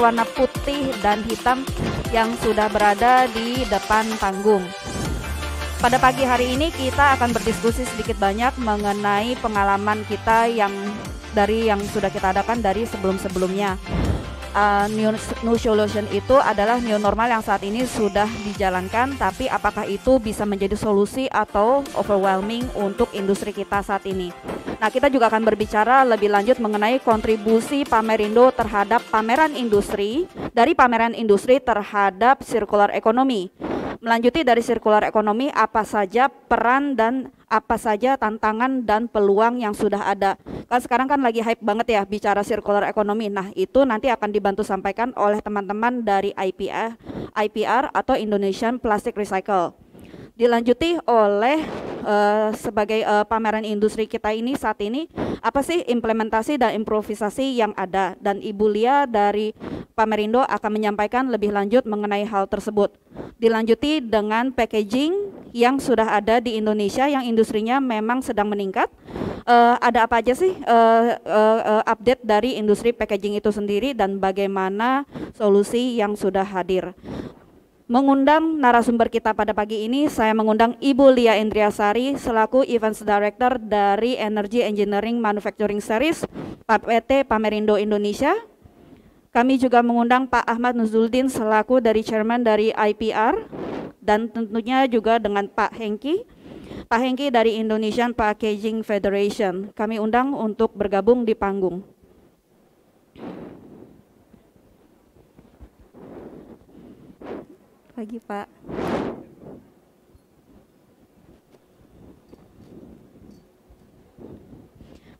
berwarna putih dan hitam yang sudah berada di depan panggung. Pada pagi hari ini kita akan berdiskusi sedikit banyak mengenai pengalaman kita yang sudah kita adakan dari sebelum-sebelumnya. New solution itu adalah new normal yang saat ini sudah dijalankan, tapi apakah itu bisa menjadi solusi atau overwhelming untuk industri kita saat ini? Nah, kita juga akan berbicara lebih lanjut mengenai kontribusi Pamerindo terhadap pameran industri, dari pameran industri terhadap circular economy. Melanjuti dari circular economy, apa saja peran dan apa saja tantangan dan peluang yang sudah ada. Kan sekarang kan lagi hype banget ya bicara circular economy. Nah, itu nanti akan dibantu sampaikan oleh teman-teman dari IPR atau Indonesian Plastic Recycle. Dilanjuti oleh sebagai pameran industri kita ini saat ini, apa sih implementasi dan improvisasi yang ada, dan Ibu Lia dari Pamerindo akan menyampaikan lebih lanjut mengenai hal tersebut. Dilanjuti dengan packaging yang sudah ada di Indonesia yang industrinya memang sedang meningkat. Ada apa aja sih update dari industri packaging itu sendiri dan bagaimana solusi yang sudah hadir. Mengundang narasumber kita pada pagi ini, saya mengundang Ibu Lia Indriasari selaku Events Director dari Energy Engineering Manufacturing Series PT Pamerindo Indonesia. Kami juga mengundang Pak Ahmad Nuzuldin selaku dari Chairman dari IPR, dan tentunya juga dengan Pak Hengki dari Indonesian Packaging Federation. Kami undang untuk bergabung di panggung. Pagi Pak.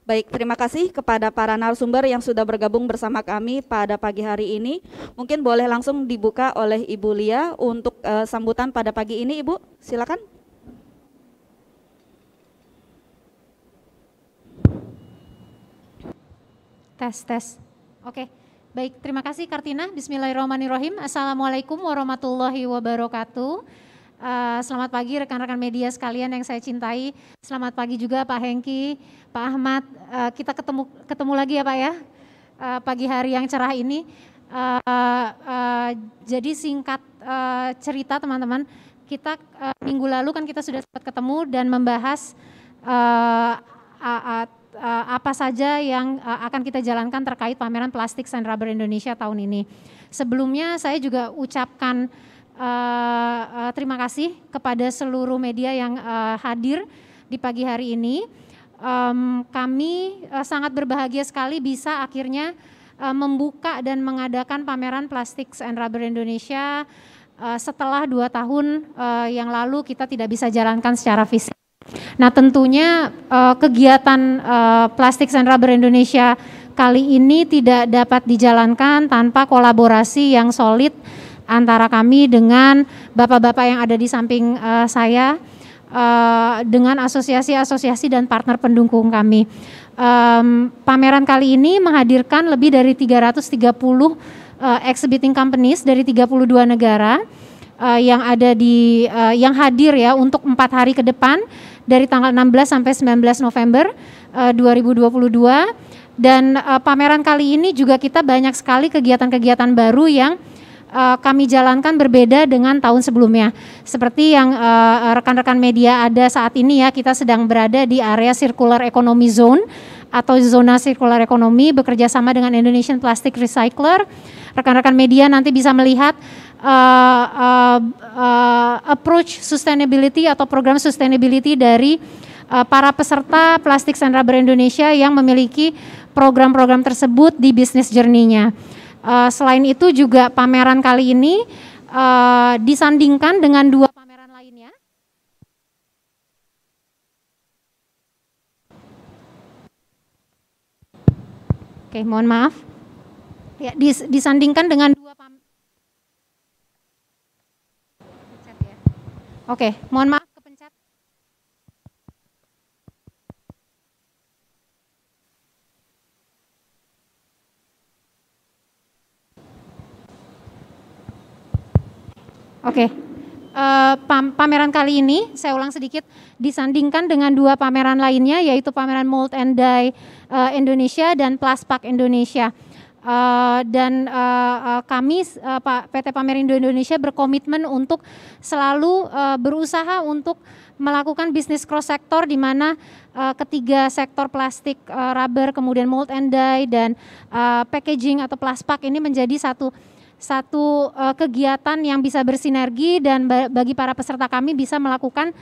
Baik, terima kasih kepada para narasumber yang sudah bergabung bersama kami pada pagi hari ini. Mungkin boleh langsung dibuka oleh Ibu Lia untuk sambutan pada pagi ini, Ibu. Silakan. Tes. Oke. Baik, terima kasih Kartina. Bismillahirrahmanirrahim. Assalamualaikum warahmatullahi wabarakatuh. Selamat pagi rekan-rekan media sekalian yang saya cintai. Selamat pagi juga Pak Hengki, Pak Ahmad. Kita ketemu lagi ya Pak ya, pagi hari yang cerah ini. Jadi singkat cerita teman-teman, kita minggu lalu kan kita sudah sempat ketemu dan membahas apa saja yang akan kita jalankan terkait pameran Plastics and Rubber Indonesia tahun ini. Sebelumnya saya juga ucapkan terima kasih kepada seluruh media yang hadir di pagi hari ini. Kami sangat berbahagia sekali bisa akhirnya membuka dan mengadakan pameran Plastics and Rubber Indonesia setelah 2 tahun yang lalu kita tidak bisa jalankan secara fisik. Nah, tentunya kegiatan Plastics and Rubber Indonesia kali ini tidak dapat dijalankan tanpa kolaborasi yang solid antara kami dengan bapak-bapak yang ada di samping saya, dengan asosiasi-asosiasi dan partner pendukung kami. Pameran kali ini menghadirkan lebih dari 330 exhibiting companies dari 32 negara yang ada yang hadir ya untuk 4 hari ke depan, dari tanggal 16 sampai 19 November 2022. Dan pameran kali ini juga kita banyak sekali kegiatan-kegiatan baru yang kami jalankan berbeda dengan tahun sebelumnya. Seperti yang rekan-rekan media ada saat ini ya, kita sedang berada di area Circular Economy Zone atau zona Circular Economy bekerja sama dengan Indonesian Plastic Recycler. Rekan-rekan media nanti bisa melihat approach sustainability atau program sustainability dari para peserta Plastics and Rubber Indonesia yang memiliki program-program tersebut di business journey-nya. Selain itu juga pameran kali ini disandingkan dengan 2 pameran lainnya. Oke, mohon maaf. Ya, disandingkan dengan 2 pameran. Oke, mohon maaf kepencet. Oke, pameran kali ini saya ulang sedikit, disandingkan dengan 2 pameran lainnya, yaitu pameran Mold and Die Indonesia dan Plaspak Indonesia. Dan kami PT Pamerindo Indonesia berkomitmen untuk selalu berusaha untuk melakukan bisnis cross sektor, di mana ketiga sektor plastik, rubber, kemudian mold and die, dan packaging atau plaspak ini menjadi satu kegiatan yang bisa bersinergi, dan bagi para peserta kami bisa melakukan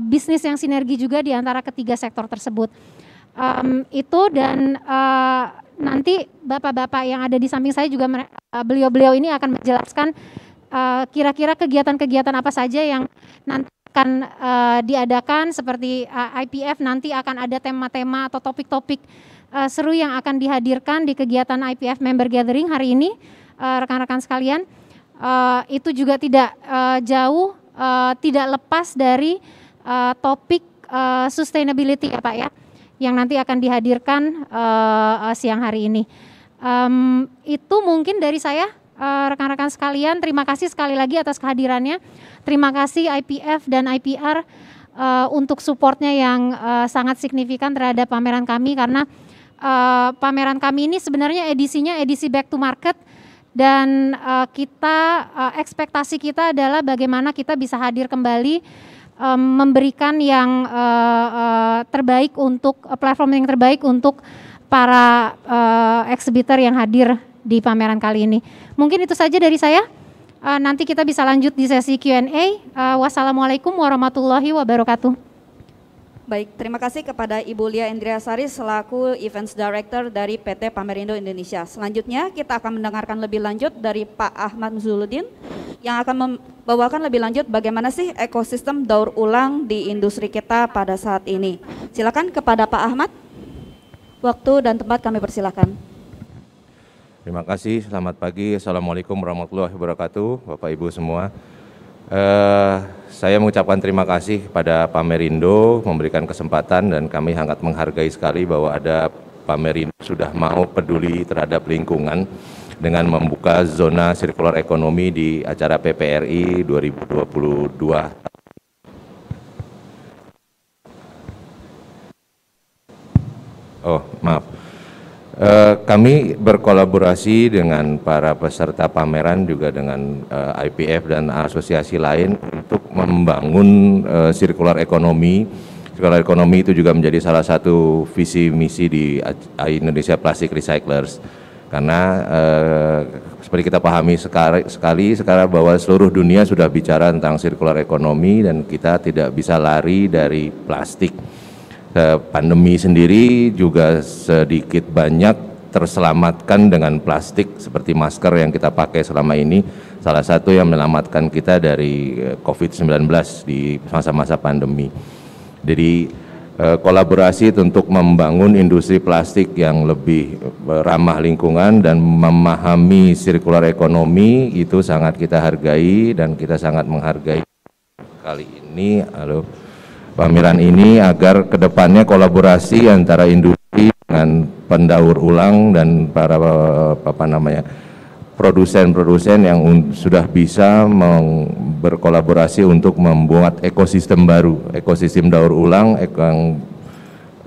bisnis yang sinergi juga di antara ketiga sektor tersebut. Itu, dan nanti bapak-bapak yang ada di samping saya juga, beliau-beliau ini akan menjelaskan kira-kira kegiatan-kegiatan apa saja yang nanti akan diadakan. Seperti IPF nanti akan ada tema-tema atau topik-topik seru yang akan dihadirkan di kegiatan IPF Member Gathering hari ini, rekan-rekan sekalian. Itu juga tidak jauh, tidak lepas dari topik sustainability ya Pak ya, yang nanti akan dihadirkan siang hari ini. Itu mungkin dari saya, rekan-rekan sekalian. Terima kasih sekali lagi atas kehadirannya. Terima kasih IPF dan IPR untuk supportnya yang sangat signifikan terhadap pameran kami, karena pameran kami ini sebenarnya edisinya edisi back to market, dan ekspektasi kita adalah bagaimana kita bisa hadir kembali, memberikan yang terbaik untuk platform yang terbaik untuk para exhibitor yang hadir di pameran kali ini. Mungkin itu saja dari saya. Nanti kita bisa lanjut di sesi Q&A. Wassalamualaikum warahmatullahi wabarakatuh. Baik, terima kasih kepada Ibu Lia Indriasari selaku Events Director dari PT Pamerindo Indonesia. Selanjutnya kita akan mendengarkan lebih lanjut dari Pak Ahmad Zuluddin yang akan membawakan lebih lanjut bagaimana sih ekosistem daur ulang di industri kita pada saat ini. Silakan kepada Pak Ahmad. Waktu dan tempat kami persilakan. Terima kasih, selamat pagi. Assalamualaikum warahmatullahi wabarakatuh, Bapak Ibu semua. Saya mengucapkan terima kasih pada Pamerindo memberikan kesempatan, dan kami sangat menghargai sekali bahwa ada Pamerindo sudah mau peduli terhadap lingkungan dengan membuka zona sirkular ekonomi di acara PPRI 2022. Kami berkolaborasi dengan para peserta pameran, juga dengan IPF dan asosiasi lain untuk membangun sirkular ekonomi. Sirkular ekonomi itu juga menjadi salah satu visi misi di Indonesia Plastic Recyclers. Karena seperti kita pahami sekarang bahwa seluruh dunia sudah bicara tentang sirkular ekonomi, dan kita tidak bisa lari dari plastik. Pandemi sendiri juga sedikit banyak terselamatkan dengan plastik, seperti masker yang kita pakai selama ini, salah satu yang menyelamatkan kita dari COVID-19 di masa-masa pandemi. Jadi kolaborasi untuk membangun industri plastik yang lebih ramah lingkungan dan memahami sirkular ekonomi itu sangat kita hargai, dan kita sangat menghargai kali ini pameran ini, agar kedepannya kolaborasi antara industri dengan pendaur ulang dan para produsen-produsen yang sudah bisa berkolaborasi untuk membuat ekosistem baru, ekosistem daur ulang.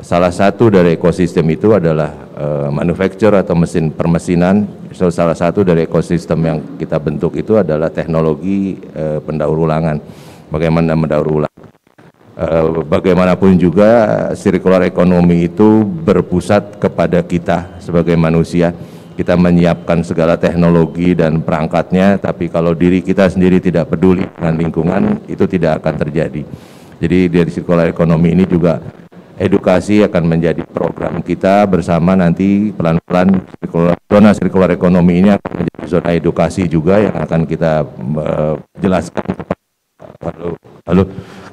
Salah satu dari ekosistem itu adalah manufacture atau mesin permesinan. Salah satu dari ekosistem yang kita bentuk itu adalah teknologi pendaur ulangan. Bagaimana mendaur ulang? Bagaimanapun juga sirkular ekonomi itu berpusat kepada kita sebagai manusia. Kita menyiapkan segala teknologi dan perangkatnya, tapi kalau diri kita sendiri tidak peduli dengan lingkungan, itu tidak akan terjadi. Jadi dari sirkular ekonomi ini juga edukasi akan menjadi program kita bersama. Nanti pelan-pelan zona sirkular ekonomi ini akan menjadi zona edukasi juga yang akan kita jelaskan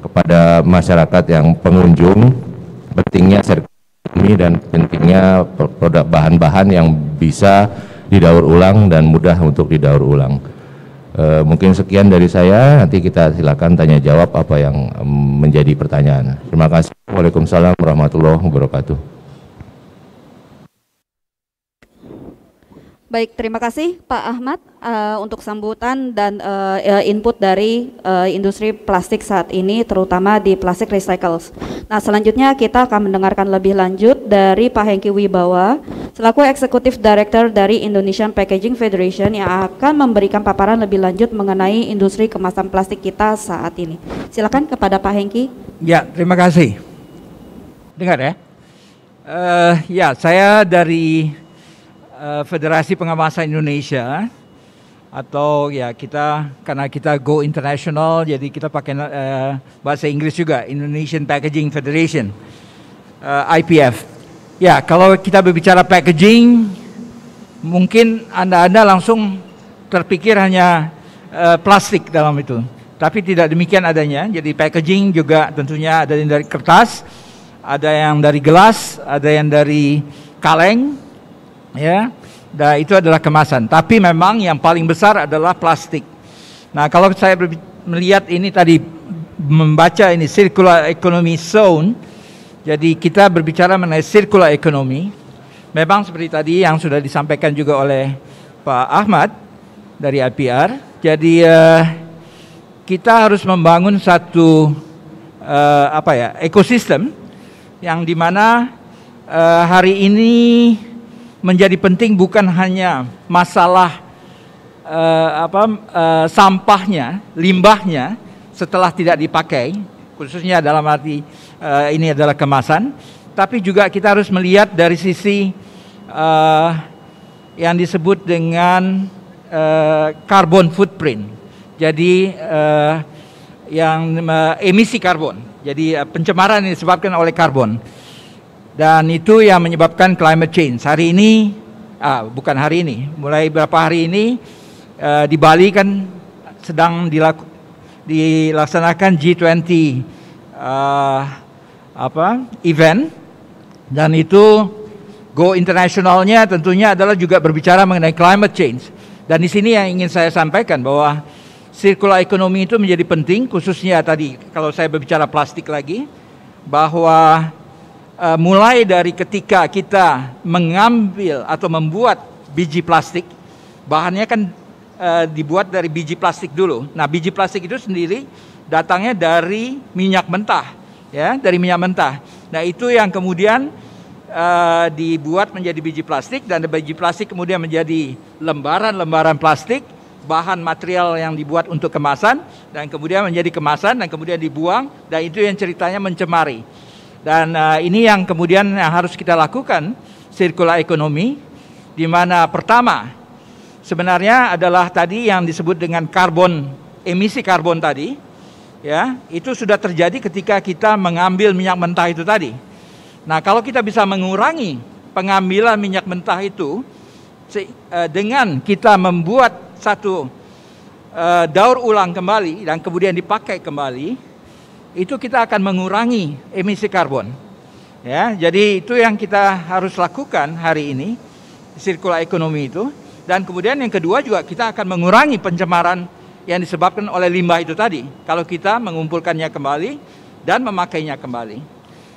kepada masyarakat yang pengunjung pentingnya sirkular ekonomi dan pentingnya produk bahan-bahan yang bisa didaur ulang dan mudah untuk didaur ulang. Mungkin sekian dari saya, nanti kita silakan tanya jawab apa yang menjadi pertanyaan. Terima kasih. Waalaikumsalam warahmatullahi wabarakatuh. Baik, terima kasih Pak Ahmad untuk sambutan dan input dari industri plastik saat ini, terutama di Plastic Recycles. Nah, selanjutnya kita akan mendengarkan lebih lanjut dari Pak Hengki Wibawa selaku Eksekutif Director dari Indonesian Packaging Federation yang akan memberikan paparan lebih lanjut mengenai industri kemasan plastik kita saat ini. Silakan kepada Pak Hengki. Ya, terima kasih. Dengar ya. Ya, saya dari Federasi Pengemasan Indonesia, atau ya kita, karena kita go international, jadi kita pakai bahasa Inggris juga, Indonesian Packaging Federation, IPF. Ya, kalau kita berbicara packaging, mungkin Anda langsung terpikir hanya plastik dalam itu. Tapi tidak demikian adanya. Jadi packaging juga tentunya ada yang dari kertas, ada yang dari gelas, ada yang dari kaleng, ya. Dan itu adalah kemasan. Tapi memang yang paling besar adalah plastik. Nah, kalau saya melihat ini tadi, membaca ini Circular Economy Zone, jadi kita berbicara mengenai circular economy. Memang seperti tadi yang sudah disampaikan juga oleh Pak Ahmad dari IPR. Jadi kita harus membangun satu ekosistem yang dimana hari ini menjadi penting bukan hanya masalah sampahnya, limbahnya setelah tidak dipakai, khususnya dalam arti ini adalah kemasan, tapi juga kita harus melihat dari sisi yang disebut dengan carbon footprint. Jadi yang emisi karbon. Jadi pencemaran yang disebabkan oleh karbon. Dan itu yang menyebabkan climate change. Hari ini, bukan hari ini, mulai beberapa hari ini di Bali kan sedang dilaksanakan G20 event, dan itu go internasionalnya tentunya adalah juga berbicara mengenai climate change. Dan di sini yang ingin saya sampaikan bahwa circular economy itu menjadi penting, khususnya tadi kalau saya berbicara plastik lagi, bahwa mulai dari ketika kita mengambil atau membuat biji plastik, bahannya kan dibuat dari biji plastik dulu. Nah, biji plastik itu sendiri datangnya dari minyak mentah, ya, dari minyak mentah. Nah, itu yang kemudian dibuat menjadi biji plastik, dan biji plastik kemudian menjadi lembaran-lembaran plastik, bahan material yang dibuat untuk kemasan, dan kemudian menjadi kemasan, dan kemudian dibuang, dan itu yang ceritanya mencemari. Dan ini yang kemudian yang harus kita lakukan, circular economy, di mana pertama sebenarnya adalah tadi yang disebut dengan karbon, emisi karbon tadi, ya, itu sudah terjadi ketika kita mengambil minyak mentah itu tadi. Nah, kalau kita bisa mengurangi pengambilan minyak mentah itu dengan kita membuat satu daur ulang kembali dan kemudian dipakai kembali, itu kita akan mengurangi emisi karbon. Ya, jadi itu yang kita harus lakukan hari ini, circular economy itu. Dan kemudian yang kedua juga kita akan mengurangi pencemaran yang disebabkan oleh limbah itu tadi, kalau kita mengumpulkannya kembali dan memakainya kembali.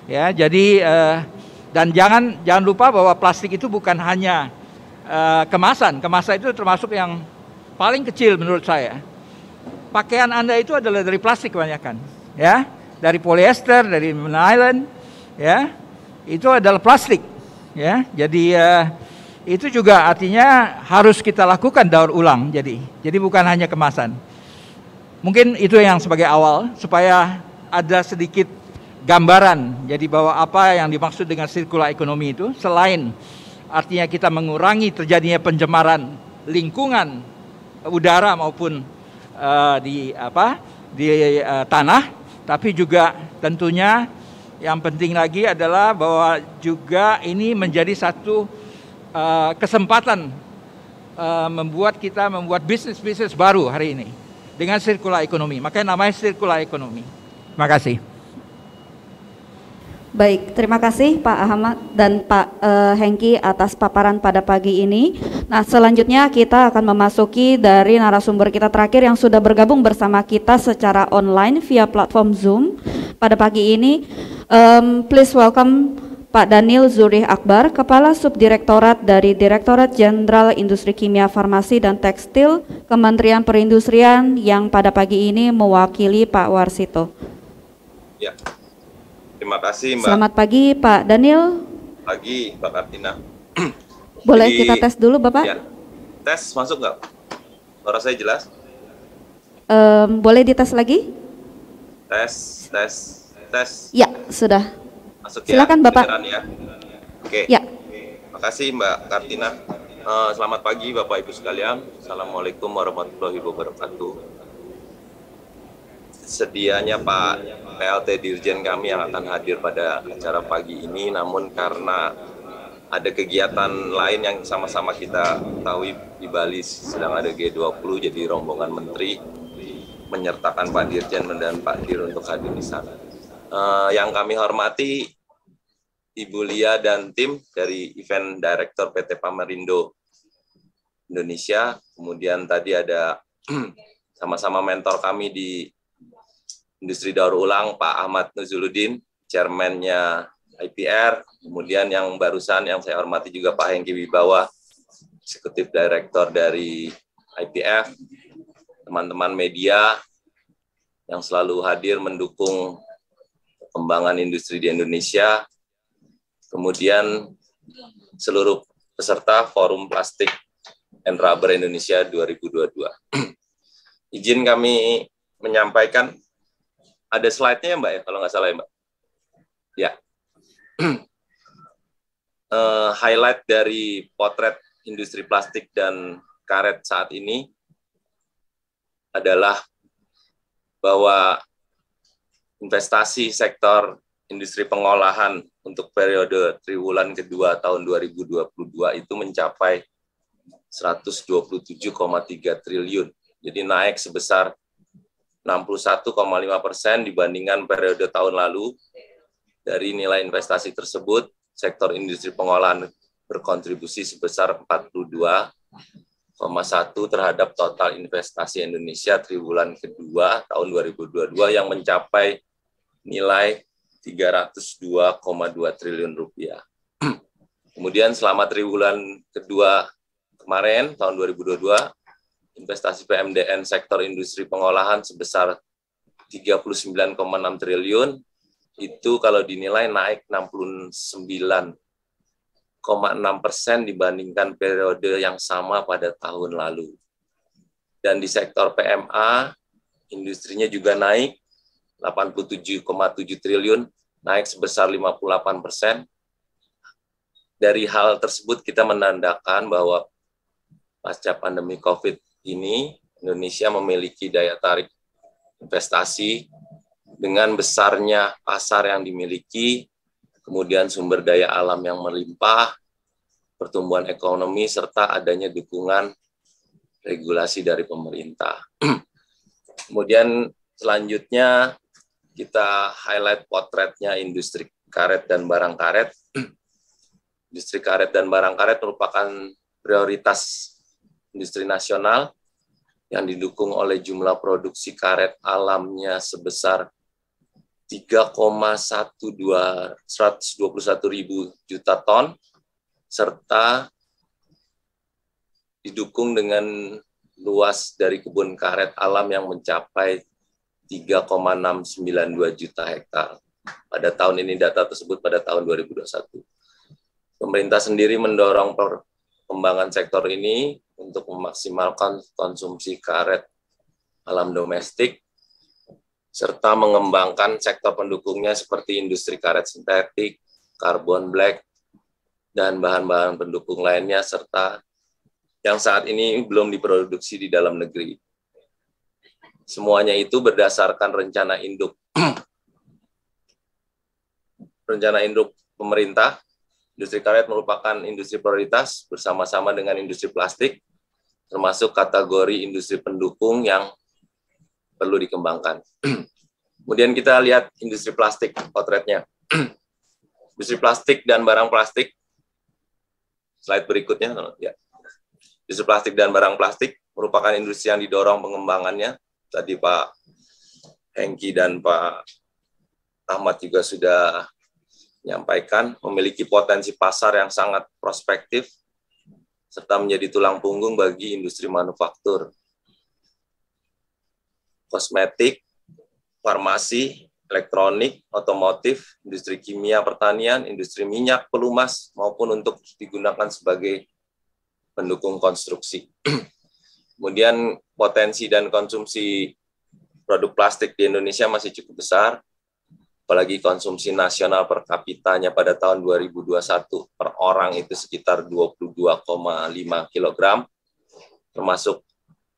Ya, jadi dan jangan lupa bahwa plastik itu bukan hanya kemasan itu termasuk yang paling kecil menurut saya. Pakaian Anda itu adalah dari plastik kebanyakan, ya, dari polyester, dari nylon, ya, itu adalah plastik, ya. Jadi itu juga artinya harus kita lakukan daur ulang. Jadi bukan hanya kemasan. Mungkin itu yang sebagai awal supaya ada sedikit gambaran. Jadi bahwa apa yang dimaksud dengan circular economy itu, selain artinya kita mengurangi terjadinya pencemaran lingkungan udara maupun di tanah, tapi juga tentunya yang penting lagi adalah bahwa juga ini menjadi satu kesempatan membuat bisnis baru hari ini dengan circular economy. Makanya namanya circular economy. Terima kasih. Baik, terima kasih Pak Ahmad dan Pak Hengki atas paparan pada pagi ini. Nah, selanjutnya kita akan memasuki dari narasumber kita terakhir yang sudah bergabung bersama kita secara online via platform Zoom pada pagi ini. Please welcome Pak Daniel Zurih Akbar, Kepala Subdirektorat dari Direktorat Jenderal Industri Kimia, Farmasi, dan Tekstil, Kementerian Perindustrian, yang pada pagi ini mewakili Pak Warsito. Ya. Terima kasih, Mbak. Selamat pagi, Pak Daniel. Pagi, Mbak Kartina. Boleh Jadi, kita tes dulu, Bapak? Ya, tes masuk nggak? Suara saya jelas? Boleh dites lagi? Tes. Ya, sudah. Masuk Silakan, ya, Bapak. kedengeran ya. Oke. Ya. Makasih Mbak Kartina. Selamat pagi Bapak Ibu sekalian. Assalamualaikum warahmatullahi wabarakatuh. Sedianya Pak PLT Dirjen kami yang akan hadir pada acara pagi ini, namun karena ada kegiatan lain yang sama-sama kita ketahui di Bali sedang ada G20, jadi rombongan menteri menyertakan Pak Dirjen dan Pak Dir untuk hadir di sana. Yang kami hormati Ibu Lia dan tim dari Event Director PT Pamerindo Indonesia, kemudian tadi ada sama-sama mentor kami di industri daur ulang Pak Ahmad Nuzuluddin, chairman-nya IPR, kemudian yang barusan yang saya hormati juga Pak Hengki Wibawa, eksekutif director dari IPF, teman-teman media yang selalu hadir mendukung perkembangan industri di Indonesia, kemudian seluruh peserta Forum Plastik and Rubber Indonesia 2022. Izin kami menyampaikan, ada slide-nya ya Mbak ya, kalau nggak salah ya Mbak? Ya. Highlight dari potret industri plastik dan karet saat ini adalah bahwa investasi sektor industri pengolahan untuk periode triwulan kedua tahun 2022 itu mencapai 127,3 triliun. Jadi naik sebesar 61,5% dibandingkan periode tahun lalu. Dari nilai investasi tersebut, sektor industri pengolahan berkontribusi sebesar 42,1 terhadap total investasi Indonesia triwulan kedua tahun 2022 yang mencapai nilai 302,2 triliun rupiah. Kemudian selama triwulan kedua kemarin tahun 2022, investasi PMDN sektor industri pengolahan sebesar 39,6 triliun, itu kalau dinilai naik 69,6% dibandingkan periode yang sama pada tahun lalu. Dan di sektor PMA, industrinya juga naik 87,7 triliun, naik sebesar 58%. Dari hal tersebut kita menandakan bahwa pasca pandemi COVID ini, Indonesia memiliki daya tarik investasi dengan besarnya pasar yang dimiliki, kemudian sumber daya alam yang melimpah, pertumbuhan ekonomi, serta adanya dukungan regulasi dari pemerintah. Kemudian selanjutnya kita highlight potretnya industri karet dan barang karet. Industri karet dan barang karet merupakan prioritas industri nasional yang didukung oleh jumlah produksi karet alamnya sebesar 3,121 ribu juta ton, serta didukung dengan luas dari kebun karet alam yang mencapai 3,692 juta hektar. Pada tahun ini data tersebut pada tahun 2021. Pemerintah sendiri mendorong perkembangan sektor ini untuk memaksimalkan konsumsi karet alam domestik, serta mengembangkan sektor pendukungnya seperti industri karet sintetik, karbon black, dan bahan-bahan pendukung lainnya, serta yang saat ini belum diproduksi di dalam negeri. Semuanya itu berdasarkan rencana induk pemerintah. Industri karet merupakan industri prioritas bersama-sama dengan industri plastik, termasuk kategori industri pendukung yang perlu dikembangkan. Kemudian kita lihat industri plastik, potretnya. Industri plastik dan barang plastik, slide berikutnya. Ya. Industri plastik dan barang plastik merupakan industri yang didorong pengembangannya. Tadi Pak Hengki dan Pak Ahmad juga sudah menyampaikan, memiliki potensi pasar yang sangat prospektif, serta menjadi tulang punggung bagi industri manufaktur, kosmetik, farmasi, elektronik, otomotif, industri kimia, pertanian, industri minyak, pelumas, maupun untuk digunakan sebagai pendukung konstruksi. Kemudian potensi dan konsumsi produk plastik di Indonesia masih cukup besar, apalagi konsumsi nasional per kapitanya pada tahun 2021 per orang itu sekitar 22,5 kg, termasuk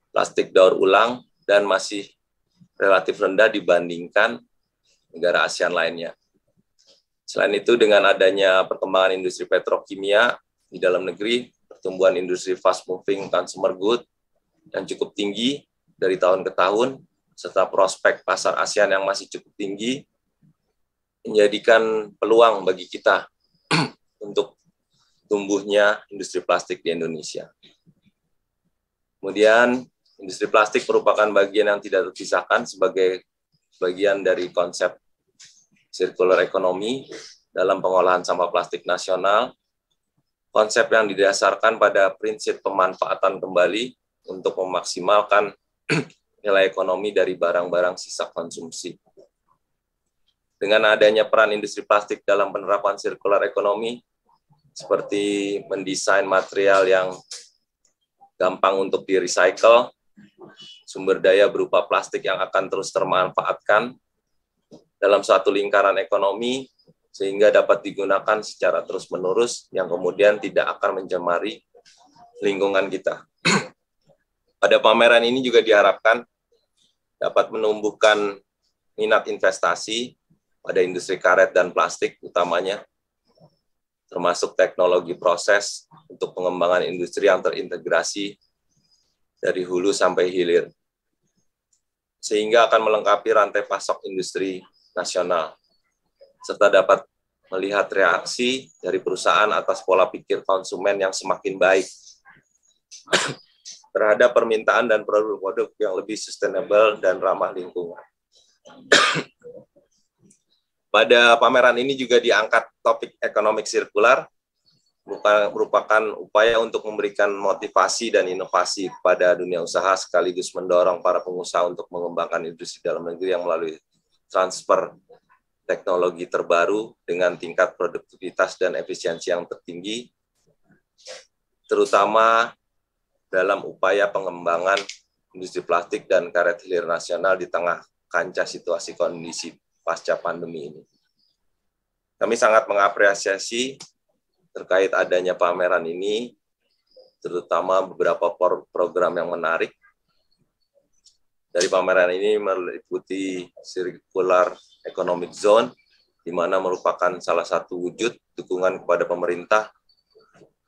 plastik daur ulang, dan masih relatif rendah dibandingkan negara ASEAN lainnya. Selain itu, dengan adanya perkembangan industri petrokimia di dalam negeri, pertumbuhan industri fast moving consumer good yang cukup tinggi dari tahun ke tahun, serta prospek pasar ASEAN yang masih cukup tinggi, menjadikan peluang bagi kita untuk tumbuhnya industri plastik di Indonesia. Kemudian, industri plastik merupakan bagian yang tidak terpisahkan sebagai bagian dari konsep circular economy dalam pengolahan sampah plastik nasional, konsep yang didasarkan pada prinsip pemanfaatan kembali untuk memaksimalkan nilai ekonomi dari barang-barang sisa konsumsi. Dengan adanya peran industri plastik dalam penerapan circular economy, seperti mendesain material yang gampang untuk di-recycle, sumber daya berupa plastik yang akan terus termanfaatkan dalam suatu lingkaran ekonomi, sehingga dapat digunakan secara terus-menerus, yang kemudian tidak akan mencemari lingkungan kita. Pada pameran ini juga diharapkan dapat menumbuhkan minat investasi pada industri karet dan plastik utamanya, termasuk teknologi proses untuk pengembangan industri yang terintegrasi dari hulu sampai hilir, sehingga akan melengkapi rantai pasok industri nasional, serta dapat melihat reaksi dari perusahaan atas pola pikir konsumen yang semakin baik terhadap permintaan dan produk-produk yang lebih sustainable dan ramah lingkungan. Pada pameran ini juga diangkat topik ekonomi sirkular, merupakan upaya untuk memberikan motivasi dan inovasi kepada dunia usaha, sekaligus mendorong para pengusaha untuk mengembangkan industri dalam negeri yang melalui transfer teknologi terbaru dengan tingkat produktivitas dan efisiensi yang tertinggi, terutama dalam upaya pengembangan industri plastik dan karet hilir nasional di tengah kancah situasi kondisi pasca pandemi ini. Kami sangat mengapresiasi terkait adanya pameran ini, terutama beberapa program yang menarik. Dari pameran ini meliputi Circular Economic Zone, di mana merupakan salah satu wujud dukungan kepada pemerintah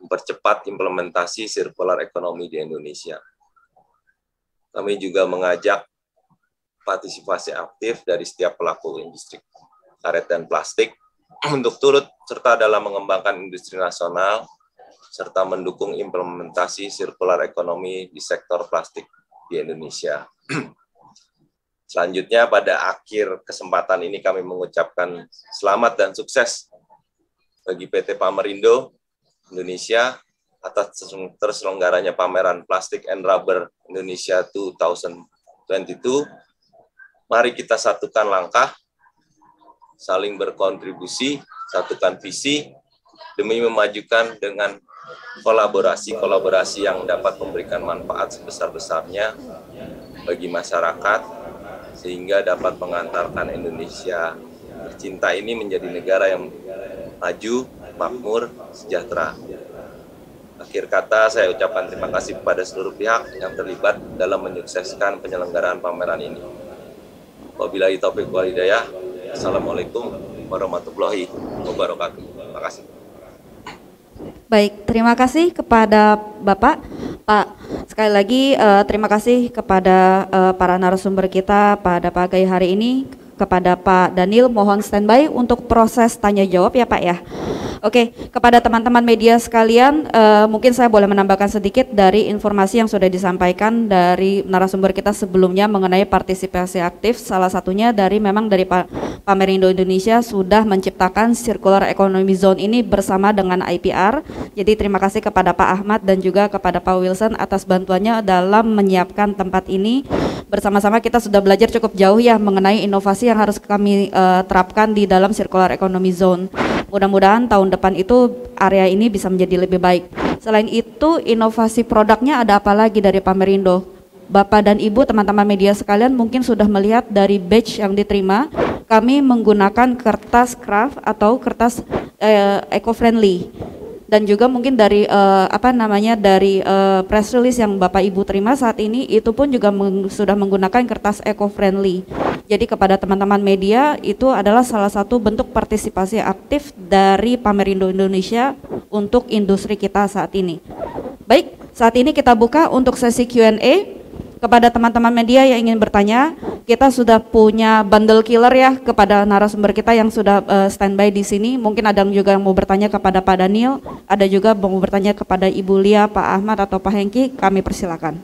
mempercepat implementasi circular economy di Indonesia. Kami juga mengajak partisipasi aktif dari setiap pelaku industri karet dan plastik untuk turut serta dalam mengembangkan industri nasional serta mendukung implementasi circular economy di sektor plastik di Indonesia. Selanjutnya, pada akhir kesempatan ini kami mengucapkan selamat dan sukses bagi PT Pamerindo Indonesia atas terselenggaranya pameran Plastic and Rubber Indonesia 2022. Mari kita satukan langkah, saling berkontribusi, satukan visi, demi memajukan dengan kolaborasi yang dapat memberikan manfaat sebesar-besarnya bagi masyarakat, sehingga dapat mengantarkan Indonesia tercinta ini menjadi negara yang maju, makmur, sejahtera. Akhir kata, saya ucapkan terima kasih kepada seluruh pihak yang terlibat dalam menyukseskan penyelenggaraan pameran ini. Wabillahi taufiq wal hidayah. Assalamualaikum warahmatullahi wabarakatuh. Terima kasih. Baik, terima kasih kepada Bapak. Pak, sekali lagi terima kasih kepada para narasumber kita pada pagi hari ini. Kepada Pak Daniel, mohon standby untuk proses tanya jawab ya Pak ya. Oke, kepada teman-teman media sekalian, mungkin saya boleh menambahkan sedikit dari informasi yang sudah disampaikan dari narasumber kita sebelumnya mengenai partisipasi aktif. Salah satunya memang dari Pamerindo Indonesia sudah menciptakan Circular Economy Zone ini bersama dengan IPR. Jadi terima kasih kepada Pak Ahmad dan juga kepada Pak Wilson atas bantuannya dalam menyiapkan tempat ini. Bersama-sama kita sudah belajar cukup jauh ya mengenai inovasi yang harus kami terapkan di dalam Circular Economy Zone. Mudah-mudahan tahun depan itu area ini bisa menjadi lebih baik. Selain itu, inovasi produknya ada apa lagi dari Pamerindo? Bapak dan Ibu, teman-teman media sekalian mungkin sudah melihat dari badge yang diterima, kami menggunakan kertas craft atau kertas eco-friendly. Dan juga mungkin dari dari press release yang Bapak Ibu terima saat ini, itu pun juga sudah menggunakan kertas eco-friendly. Jadi kepada teman-teman media, itu adalah salah satu bentuk partisipasi aktif dari Pamerindo Indonesia untuk industri kita saat ini. Baik, saat ini kita buka untuk sesi Q&A. Kepada teman-teman media yang ingin bertanya, kita sudah punya bundle killer ya kepada narasumber kita yang sudah standby di sini. Mungkin ada juga yang mau bertanya kepada Pak Daniel, ada juga mau bertanya kepada Ibu Lia, Pak Ahmad atau Pak Hengki, kami persilakan.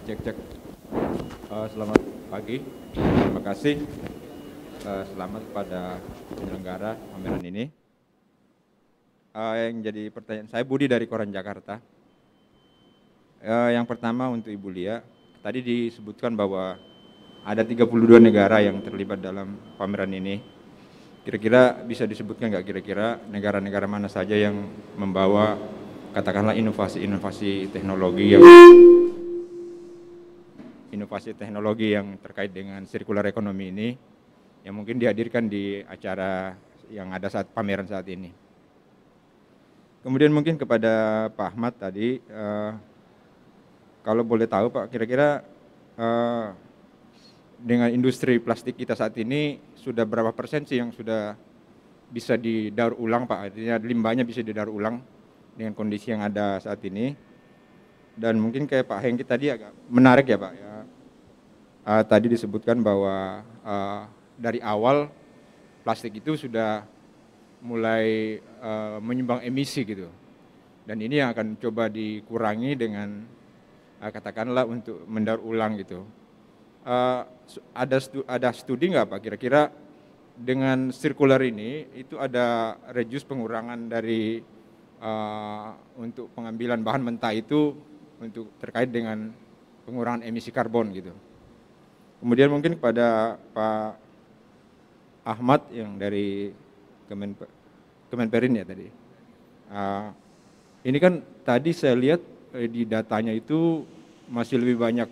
Cek. Selamat pagi, terima kasih. Selamat kepada penyelenggara pameran ini. Yang jadi pertanyaan saya, Budi dari Koran Jakarta. Yang pertama untuk Ibu Lia, tadi disebutkan bahwa ada 32 negara yang terlibat dalam pameran ini. Kira-kira bisa disebutkan nggak kira-kira negara-negara mana saja yang membawa katakanlah inovasi teknologi yang terkait dengan circular economy ini yang mungkin dihadirkan di acara yang ada saat pameran saat ini. Kemudian mungkin kepada Pak Ahmad tadi, kalau boleh tahu Pak, kira-kira dengan industri plastik kita saat ini sudah berapa persen sih yang sudah bisa didaur ulang Pak? Artinya limbahnya bisa didaur ulang dengan kondisi yang ada saat ini. Dan mungkin kayak Pak Hengki tadi agak menarik ya Pak. Ya. Tadi disebutkan bahwa dari awal plastik itu sudah mulai menyumbang emisi gitu, dan ini yang akan coba dikurangi dengan katakanlah untuk mendaur ulang gitu. Ada studi nggak Pak kira-kira dengan circular ini itu ada reduce pengurangan dari untuk pengambilan bahan mentah itu untuk terkait dengan pengurangan emisi karbon gitu. Kemudian mungkin kepada Pak Ahmad yang dari Kemenperin ya tadi. Ini kan tadi saya lihat di datanya itu masih lebih banyak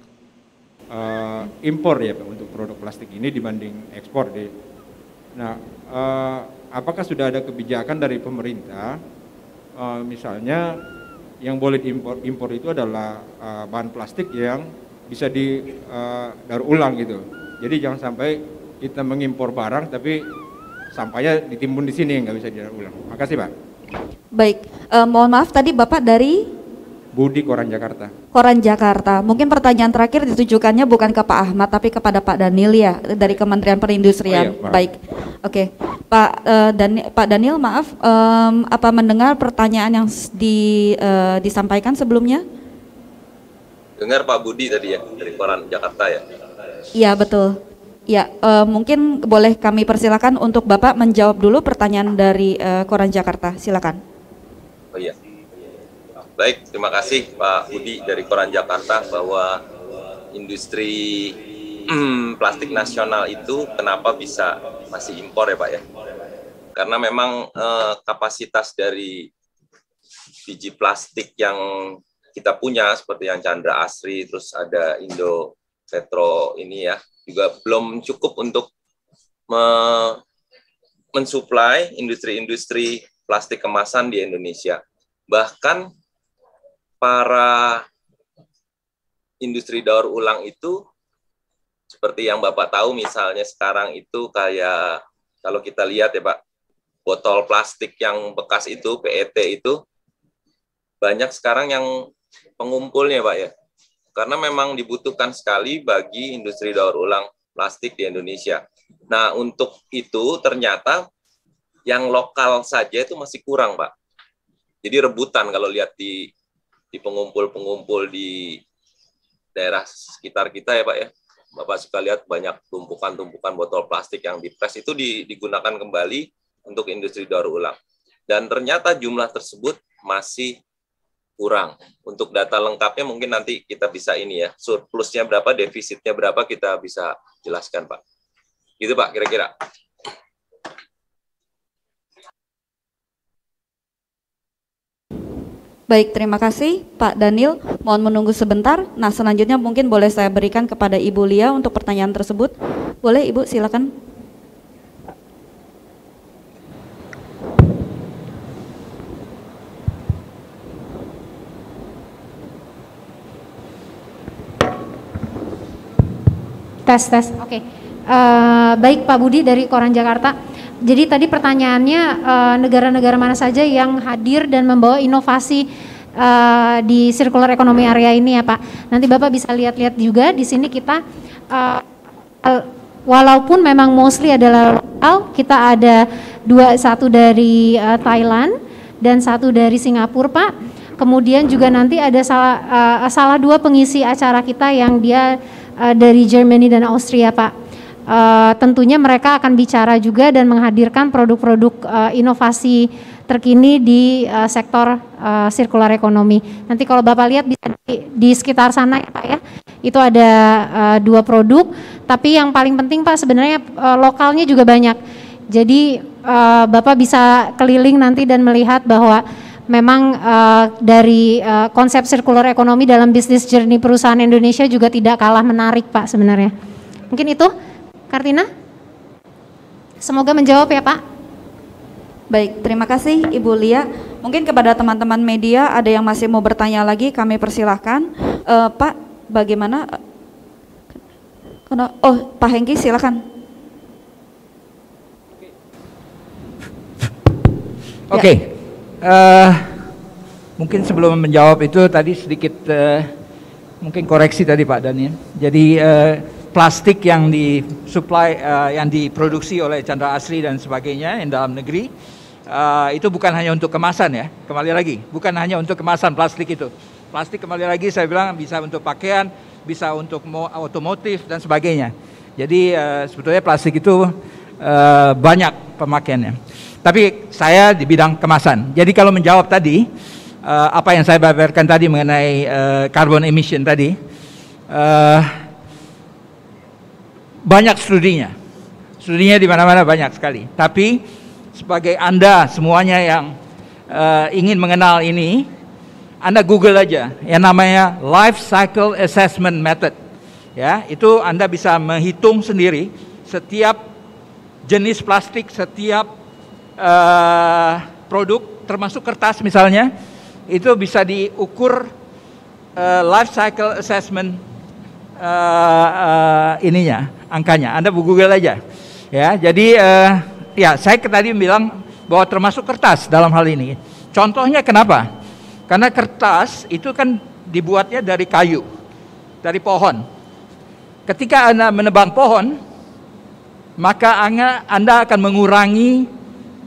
impor ya Pak untuk produk plastik ini dibanding ekspor deh. Nah, apakah sudah ada kebijakan dari pemerintah, misalnya yang boleh diimpor itu adalah bahan plastik yang bisa didaur ulang gitu. Jadi jangan sampai kita mengimpor barang tapi sampahnya ditimbun di sini nggak bisa didaur ulang. Makasih Pak. Baik, mohon maaf tadi Bapak dari Budi, Koran Jakarta. Koran Jakarta. Mungkin pertanyaan terakhir ditujukannya bukan ke Pak Ahmad tapi kepada Pak Daniel ya dari Kementerian Perindustrian. Oh, iya, baik, oke. Pak Daniel, maaf, apa mendengar pertanyaan yang disampaikan sebelumnya? Dengar Pak Budi tadi ya dari Koran Jakarta ya. Iya betul. Ya, mungkin boleh kami persilakan untuk Bapak menjawab dulu pertanyaan dari Koran Jakarta. Silakan. Oh iya. Baik, terima kasih Pak Budi dari Koran Jakarta bahwa industri plastik nasional itu kenapa bisa masih impor ya Pak ya? Karena memang kapasitas dari biji plastik yang kita punya seperti yang Chandra Asri, terus ada Indo Petro ini ya, juga belum cukup untuk mensuplai industri-industri plastik kemasan di Indonesia. Bahkan para industri daur ulang itu seperti yang Bapak tahu misalnya sekarang itu kayak kalau kita lihat ya Pak, botol plastik yang bekas itu PET itu banyak sekarang yang pengumpulnya Pak ya. Karena memang dibutuhkan sekali bagi industri daur ulang plastik di Indonesia. Nah, untuk itu ternyata yang lokal saja itu masih kurang, Pak. Jadi rebutan kalau lihat di pengumpul-pengumpul di daerah sekitar kita ya, Pak ya. Bapak suka lihat banyak tumpukan-tumpukan botol plastik yang dipres itu digunakan kembali untuk industri daur ulang. Dan ternyata jumlah tersebut masih kurang. Untuk data lengkapnya mungkin nanti kita bisa ini ya, surplusnya berapa, defisitnya berapa kita bisa jelaskan Pak. Gitu Pak kira-kira. Baik, terima kasih Pak Daniel. Mohon menunggu sebentar. Nah, selanjutnya mungkin boleh saya berikan kepada Ibu Lia untuk pertanyaan tersebut. Boleh Ibu, silakan. Tes. Oke. Baik Pak Budi dari Koran Jakarta. Jadi tadi pertanyaannya negara-negara mana saja yang hadir dan membawa inovasi di circular economy area ini ya Pak. Nanti Bapak bisa lihat-lihat juga di sini kita walaupun memang mostly adalah lokal, kita ada satu dari Thailand dan satu dari Singapura Pak. Kemudian juga nanti ada salah dua pengisi acara kita yang dia dari Germany dan Austria Pak. Tentunya mereka akan bicara juga dan menghadirkan produk-produk inovasi terkini di sektor circular economy. Nanti kalau Bapak lihat bisa di sekitar sana ya Pak ya, itu ada 2 produk, tapi yang paling penting Pak sebenarnya lokalnya juga banyak. Jadi Bapak bisa keliling nanti dan melihat bahwa memang dari konsep circular economy dalam bisnis journey perusahaan Indonesia juga tidak kalah menarik Pak sebenarnya. Mungkin itu Kartina, semoga menjawab ya Pak. Baik, terima kasih Ibu Lia. Mungkin kepada teman-teman media ada yang masih mau bertanya lagi, kami persilahkan. Pak, bagaimana? Oh, Pak Hengki silakan. Oke. Mungkin sebelum menjawab itu tadi sedikit mungkin koreksi tadi Pak Daniel. Jadi plastik yang disuplai, yang diproduksi oleh Chandra Asri dan sebagainya yang dalam negeri, itu bukan hanya untuk kemasan ya, kembali lagi, bukan hanya untuk kemasan plastik itu. Plastik kembali lagi saya bilang bisa untuk pakaian, bisa untuk otomotif dan sebagainya. Jadi sebetulnya plastik itu banyak pemakaiannya. Tapi saya di bidang kemasan. Jadi kalau menjawab tadi, apa yang saya paparkan tadi mengenai carbon emission tadi, banyak studinya di mana-mana banyak sekali. Tapi sebagai Anda semuanya yang ingin mengenal ini, Anda Google aja yang namanya Life Cycle Assessment Method. Ya, itu Anda bisa menghitung sendiri setiap jenis plastik, setiap produk, termasuk kertas misalnya, itu bisa diukur life cycle assessment ininya, angkanya. Anda Google aja. Ya, jadi ya saya tadi bilang bahwa termasuk kertas dalam hal ini. Contohnya kenapa? Karena kertas itu kan dibuatnya dari kayu, dari pohon. Ketika Anda menebang pohon, maka Anda akan mengurangi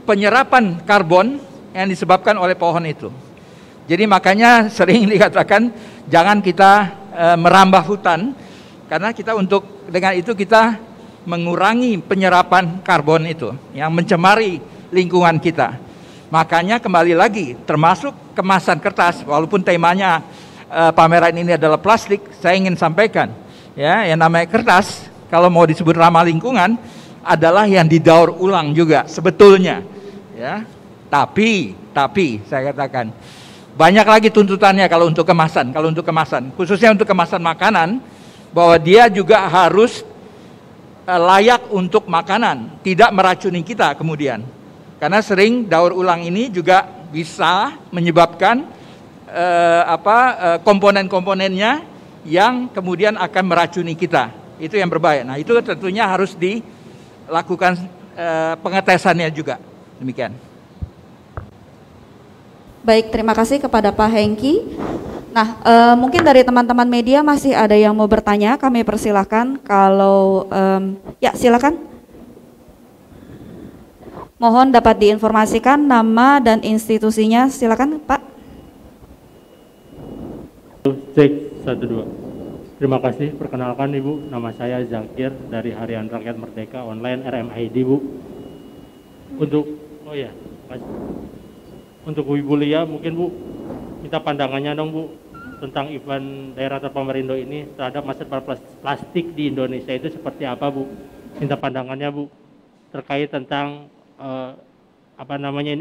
penyerapan karbon yang disebabkan oleh pohon itu. Jadi makanya sering dikatakan jangan kita merambah hutan, karena kita dengan itu kita mengurangi penyerapan karbon itu yang mencemari lingkungan kita. Makanya kembali lagi, termasuk kemasan kertas, walaupun temanya pameran ini adalah plastik, saya ingin sampaikan ya, yang namanya kertas kalau mau disebut ramah lingkungan adalah yang didaur ulang juga sebetulnya ya. Tapi saya katakan banyak lagi tuntutannya kalau untuk kemasan, khususnya untuk kemasan makanan, bahwa dia juga harus layak untuk makanan, tidak meracuni kita kemudian. Karena sering daur ulang ini juga bisa menyebabkan komponen-komponennya yang kemudian akan meracuni kita. Itu yang berbahaya. Nah, itu tentunya harus dilakukan pengetesannya juga. Demikian. Baik, terima kasih kepada Pak Hengki. Nah, mungkin dari teman-teman media masih ada yang mau bertanya, kami persilahkan. Kalau ya silakan. Mohon dapat diinformasikan nama dan institusinya, silakan Pak. Cek 12. Terima kasih, perkenalkan Ibu, nama saya Zakir dari Harian Rakyat Merdeka Online RMID Bu. Untuk Ibu Lia mungkin Bu, minta pandangannya dong Bu tentang event daerah terpemerindo ini terhadap masalah plastik di Indonesia itu seperti apa Bu? Minta pandangannya Bu terkait tentang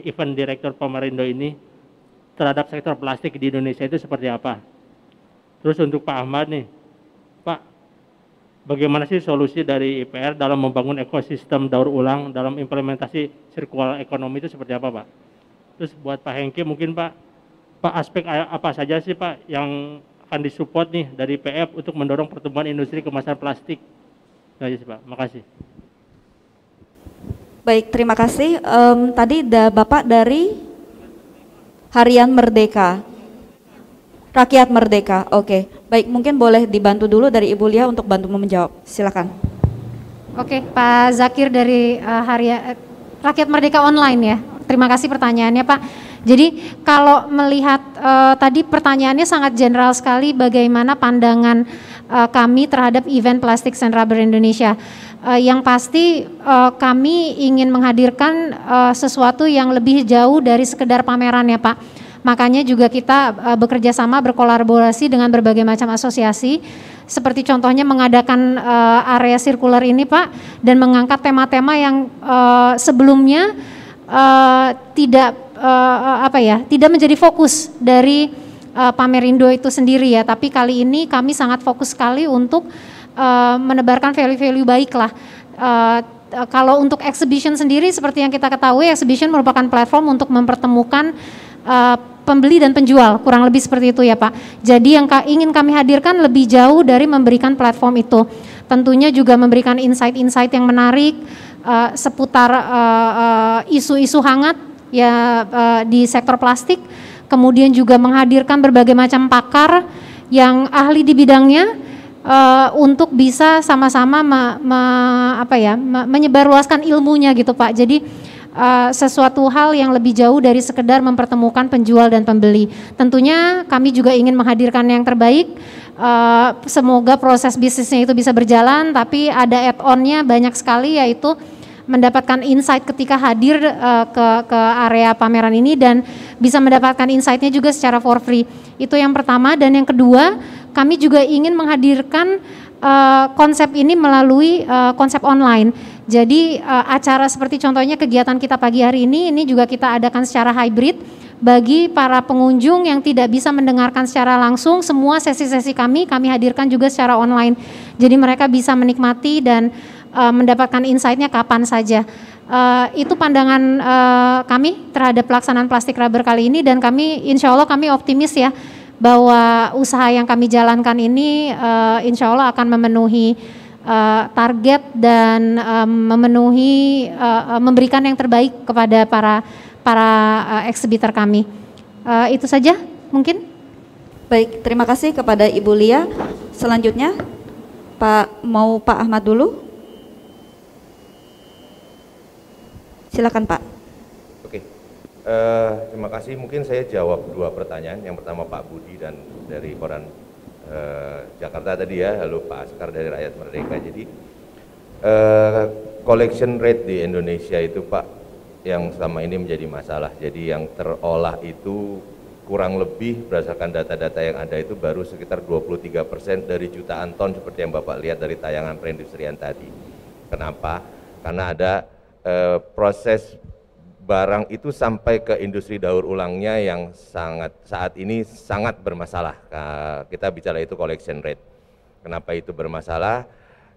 event direktur Pemerindo ini terhadap sektor plastik di Indonesia itu seperti apa? Terus untuk Pak Ahmad nih, Pak, bagaimana sih solusi dari IPR dalam membangun ekosistem daur ulang dalam implementasi circular economy itu seperti apa, Pak? Terus buat Pak Hengki mungkin Pak aspek apa saja sih Pak yang akan disupport nih dari PF untuk mendorong pertumbuhan industri kemasan plastik? Itu aja sih Pak, makasih. Baik, terima kasih. Tadi Bapak dari Harian Merdeka, Rakyat Merdeka. Oke, baik, mungkin boleh dibantu dulu dari Ibu Lia untuk bantu menjawab. Silakan. Oke, Pak Zakir dari Rakyat Merdeka Online ya. Terima kasih pertanyaannya Pak. Jadi kalau melihat tadi pertanyaannya sangat general sekali, bagaimana pandangan kami terhadap event Plastics and Rubber Indonesia. Yang pasti kami ingin menghadirkan sesuatu yang lebih jauh dari sekedar pameran ya Pak. Makanya juga kita bekerja sama, berkolaborasi dengan berbagai macam asosiasi, seperti contohnya mengadakan area sirkular ini Pak, dan mengangkat tema-tema yang sebelumnya tidak menjadi fokus dari Pamerindo itu sendiri ya, tapi kali ini kami sangat fokus sekali untuk menebarkan value-value baik lah. Kalau untuk exhibition sendiri, seperti yang kita ketahui, exhibition merupakan platform untuk mempertemukan pembeli dan penjual, kurang lebih seperti itu ya Pak. Jadi yang ingin kami hadirkan lebih jauh dari memberikan platform itu. Tentunya juga memberikan insight-insight yang menarik seputar isu-isu hangat ya di sektor plastik. Kemudian juga menghadirkan berbagai macam pakar yang ahli di bidangnya untuk bisa sama-sama menyebarluaskan ilmunya gitu Pak. Jadi sesuatu hal yang lebih jauh dari sekedar mempertemukan penjual dan pembeli. Tentunya kami juga ingin menghadirkan yang terbaik. Semoga proses bisnisnya itu bisa berjalan, tapi ada add-on-nya banyak sekali, yaitu mendapatkan insight ketika hadir ke area pameran ini dan bisa mendapatkan insight-nya juga secara for free. Itu yang pertama. Dan yang kedua, kami juga ingin menghadirkan konsep ini melalui konsep online. Jadi acara seperti contohnya kegiatan kita pagi hari ini juga kita adakan secara hybrid bagi para pengunjung yang tidak bisa mendengarkan secara langsung. Semua sesi-sesi kami hadirkan juga secara online. Jadi mereka bisa menikmati dan mendapatkan insight-nya kapan saja. Itu pandangan kami terhadap pelaksanaan plastik rubber kali ini, dan kami insya Allah kami optimis ya bahwa usaha yang kami jalankan ini insya Allah akan memenuhi target dan memberikan yang terbaik kepada para eksibitor kami. Itu saja mungkin. Baik, terima kasih kepada Ibu Lia. Selanjutnya Pak Ahmad dulu. Silakan Pak. Oke, terima kasih. Mungkin saya jawab dua pertanyaan. Yang pertama Pak Budi dan dari koran Jakarta tadi ya, lalu Pak Askar dari Rakyat Merdeka. Jadi collection rate di Indonesia itu Pak yang selama ini menjadi masalah. Jadi yang terolah itu kurang lebih berdasarkan data-data yang ada itu baru sekitar 23% dari jutaan ton seperti yang Bapak lihat dari tayangan perindustrian tadi. Kenapa? Karena ada proses barang itu sampai ke industri daur ulangnya yang saat ini sangat bermasalah. Kita bicara itu collection rate. Kenapa itu bermasalah?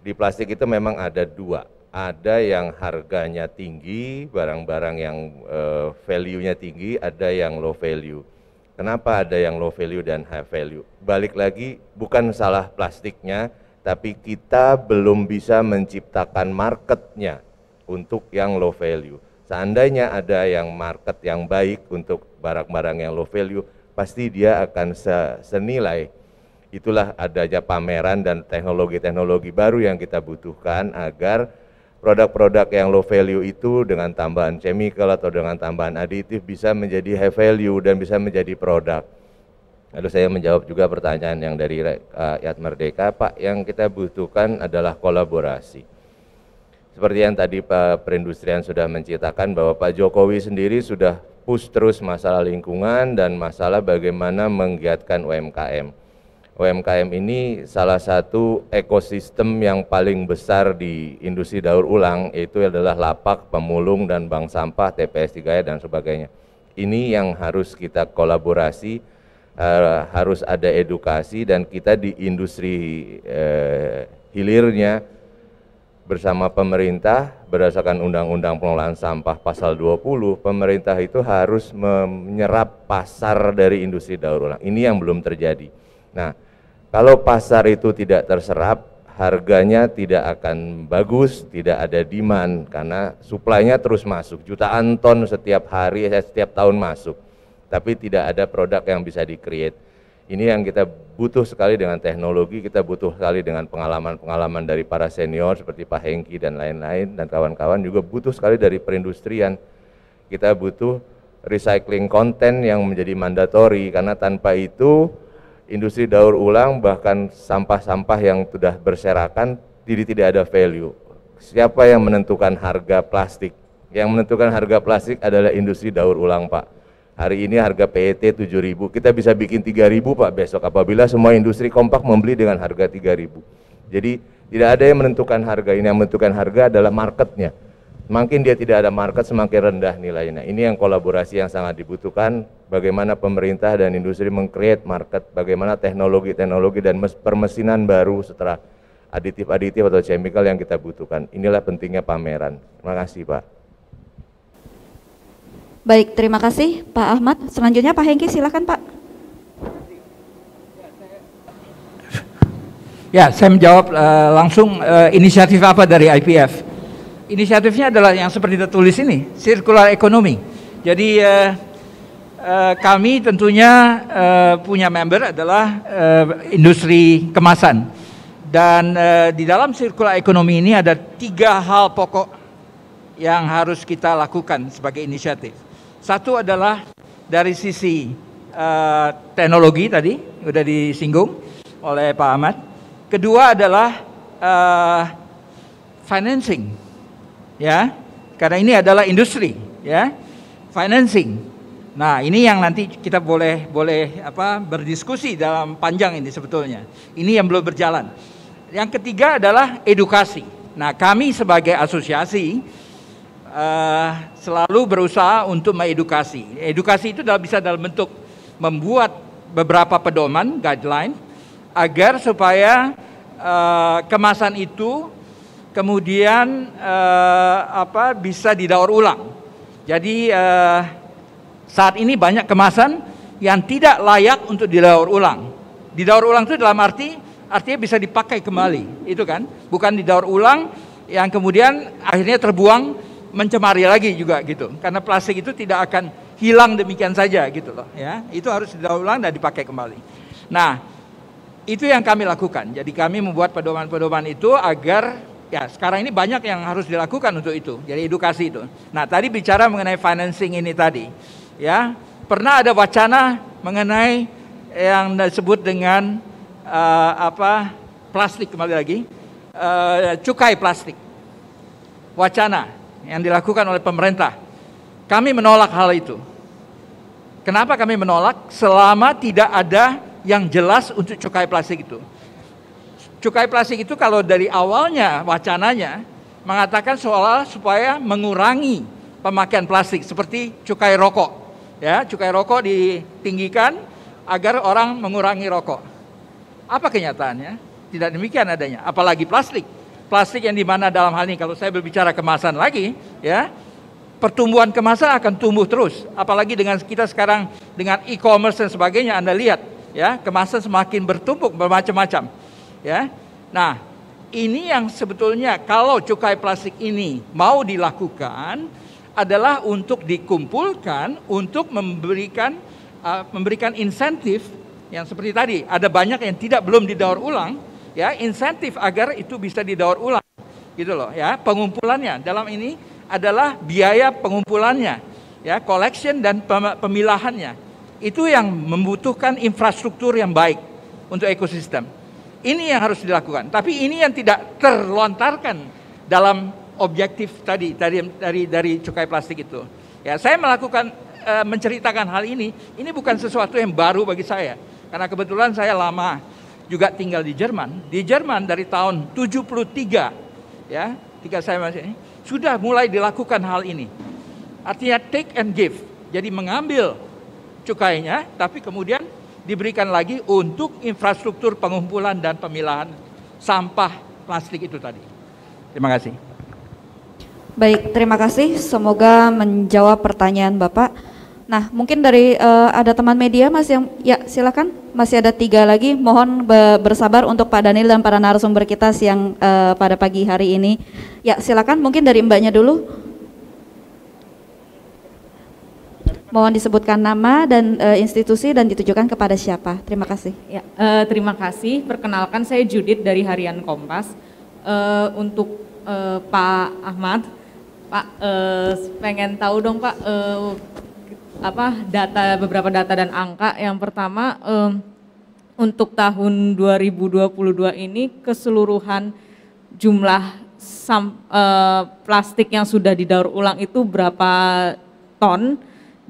Di plastik itu memang ada dua. Ada yang harganya tinggi, barang-barang yang value-nya tinggi, ada yang low value. Kenapa ada yang low value dan high value? Balik lagi, bukan salah plastiknya, tapi kita belum bisa menciptakan marketnya untuk yang low value. Seandainya ada yang market yang baik untuk barang-barang yang low value, pasti dia akan senilai. Itulah adanya pameran dan teknologi-teknologi baru yang kita butuhkan agar produk-produk yang low value itu dengan tambahan chemical atau dengan tambahan aditif bisa menjadi high value dan bisa menjadi produk. Lalu saya menjawab juga pertanyaan yang dari Rakyat Merdeka, Pak, yang kita butuhkan adalah kolaborasi. Seperti yang tadi Pak Perindustrian sudah menceritakan bahwa Pak Jokowi sendiri sudah push terus masalah lingkungan dan masalah bagaimana menggiatkan UMKM. UMKM ini salah satu ekosistem yang paling besar di industri daur ulang, yaitu adalah lapak, pemulung, dan bank sampah, TPS 3 dan sebagainya. Ini yang harus kita kolaborasi, harus ada edukasi, dan kita di industri hilirnya bersama pemerintah berdasarkan Undang-Undang Pengelolaan Sampah pasal 20, pemerintah itu harus menyerap pasar dari industri daur ulang. Ini yang belum terjadi. Nah, kalau pasar itu tidak terserap, harganya tidak akan bagus, tidak ada demand karena suplainya terus masuk, jutaan ton setiap hari, setiap tahun masuk, tapi tidak ada produk yang bisa di-create. Ini yang kita butuh sekali dengan teknologi, kita butuh sekali dengan pengalaman-pengalaman dari para senior seperti Pak Hengki dan lain-lain, dan kawan-kawan juga butuh sekali dari perindustrian. Kita butuh recycling content yang menjadi mandatori, karena tanpa itu industri daur ulang bahkan sampah-sampah yang sudah berserakan jadi tidak ada value. Siapa yang menentukan harga plastik? Yang menentukan harga plastik adalah industri daur ulang, Pak. Hari ini harga PET 7.000, kita bisa bikin 3.000 Pak besok apabila semua industri kompak membeli dengan harga 3.000. Jadi tidak ada yang menentukan harga, ini yang menentukan harga adalah marketnya. Semakin dia tidak ada market, semakin rendah nilainya. Ini yang kolaborasi yang sangat dibutuhkan, bagaimana pemerintah dan industri meng-create market, bagaimana teknologi-teknologi dan permesinan baru setelah aditif-aditif atau chemical yang kita butuhkan. Inilah pentingnya pameran. Terima kasih Pak. Baik, terima kasih Pak Ahmad. Selanjutnya Pak Hengki, silakan Pak. Ya, saya menjawab langsung inisiatif apa dari IPF. Inisiatifnya adalah yang seperti tertulis ini, circular economy. Jadi kami tentunya punya member adalah industri kemasan. Dan di dalam circular economy ini ada 3 hal pokok yang harus kita lakukan sebagai inisiatif. Satu adalah dari sisi teknologi tadi sudah disinggung oleh Pak Ahmad. Kedua adalah financing, ya, karena ini adalah industri, ya, financing. Nah, ini yang nanti kita boleh berdiskusi dalam panjang ini sebetulnya. Ini yang belum berjalan. Yang ketiga adalah edukasi. Nah, kami sebagai asosiasi selalu berusaha untuk mengedukasi. Edukasi itu bisa dalam bentuk membuat beberapa pedoman, guideline, agar supaya kemasan itu kemudian bisa didaur ulang. Jadi saat ini banyak kemasan yang tidak layak untuk didaur ulang. Didaur ulang itu dalam artinya bisa dipakai kembali, itu kan? Bukan didaur ulang yang kemudian akhirnya terbuang, mencemari lagi juga gitu, karena plastik itu tidak akan hilang demikian saja gitu loh, ya, itu harus didaur ulang dan dipakai kembali. Nah, itu yang kami lakukan. Jadi kami membuat pedoman-pedoman itu agar, ya, sekarang ini banyak yang harus dilakukan untuk itu, jadi edukasi itu. Nah, tadi bicara mengenai financing ini tadi, ya, pernah ada wacana mengenai yang disebut dengan plastik, kembali lagi, cukai plastik, wacana yang dilakukan oleh pemerintah. Kami menolak hal itu. Kenapa kami menolak? Selama tidak ada yang jelas untuk cukai plastik itu. Cukai plastik itu kalau dari awalnya wacananya mengatakan seolah supaya mengurangi pemakaian plastik, seperti cukai rokok. Ya, cukai rokok ditinggikan agar orang mengurangi rokok. Apa kenyataannya? Tidak demikian adanya, apalagi plastik. Plastik yang dimana dalam hal ini, kalau saya berbicara kemasan lagi, ya, pertumbuhan kemasan akan tumbuh terus. Apalagi dengan kita sekarang dengan e-commerce dan sebagainya, Anda lihat, ya, kemasan semakin bertumpuk bermacam-macam, ya. Nah, ini yang sebetulnya kalau cukai plastik ini mau dilakukan adalah untuk dikumpulkan untuk memberikan insentif yang seperti tadi. Ada banyak yang belum didaur ulang. Ya, insentif agar itu bisa didaur ulang, gitu loh, ya, pengumpulannya. Dalam ini adalah biaya pengumpulannya, ya, collection dan pemilahannya. Itu yang membutuhkan infrastruktur yang baik untuk ekosistem. Ini yang harus dilakukan. Tapi ini yang tidak terlontarkan dalam objektif tadi dari cukai plastik itu. Ya, saya menceritakan hal ini bukan sesuatu yang baru bagi saya, karena kebetulan saya lama juga tinggal di Jerman. Di Jerman dari tahun 73, ya, ketika saya masih ini, sudah mulai dilakukan hal ini. Artinya take and give. Jadi mengambil cukainya, tapi kemudian diberikan lagi untuk infrastruktur pengumpulan dan pemilahan sampah plastik itu tadi. Terima kasih. Baik, terima kasih. Semoga menjawab pertanyaan Bapak. Nah, mungkin dari ada teman media masih yang, ya silakan. Masih ada 3 lagi. Mohon bersabar untuk Pak Daniel dan para narasumber kita siang pada pagi hari ini. Ya, silakan. Mungkin dari Mbaknya dulu. Mohon disebutkan nama dan institusi dan ditujukan kepada siapa. Terima kasih. Ya, terima kasih. Perkenalkan, saya Judith dari Harian Kompas. Untuk Pak Ahmad, Pak, pengen tahu dong Pak, beberapa data dan angka. Yang pertama, untuk tahun 2022 ini keseluruhan jumlah plastik yang sudah didaur ulang itu berapa ton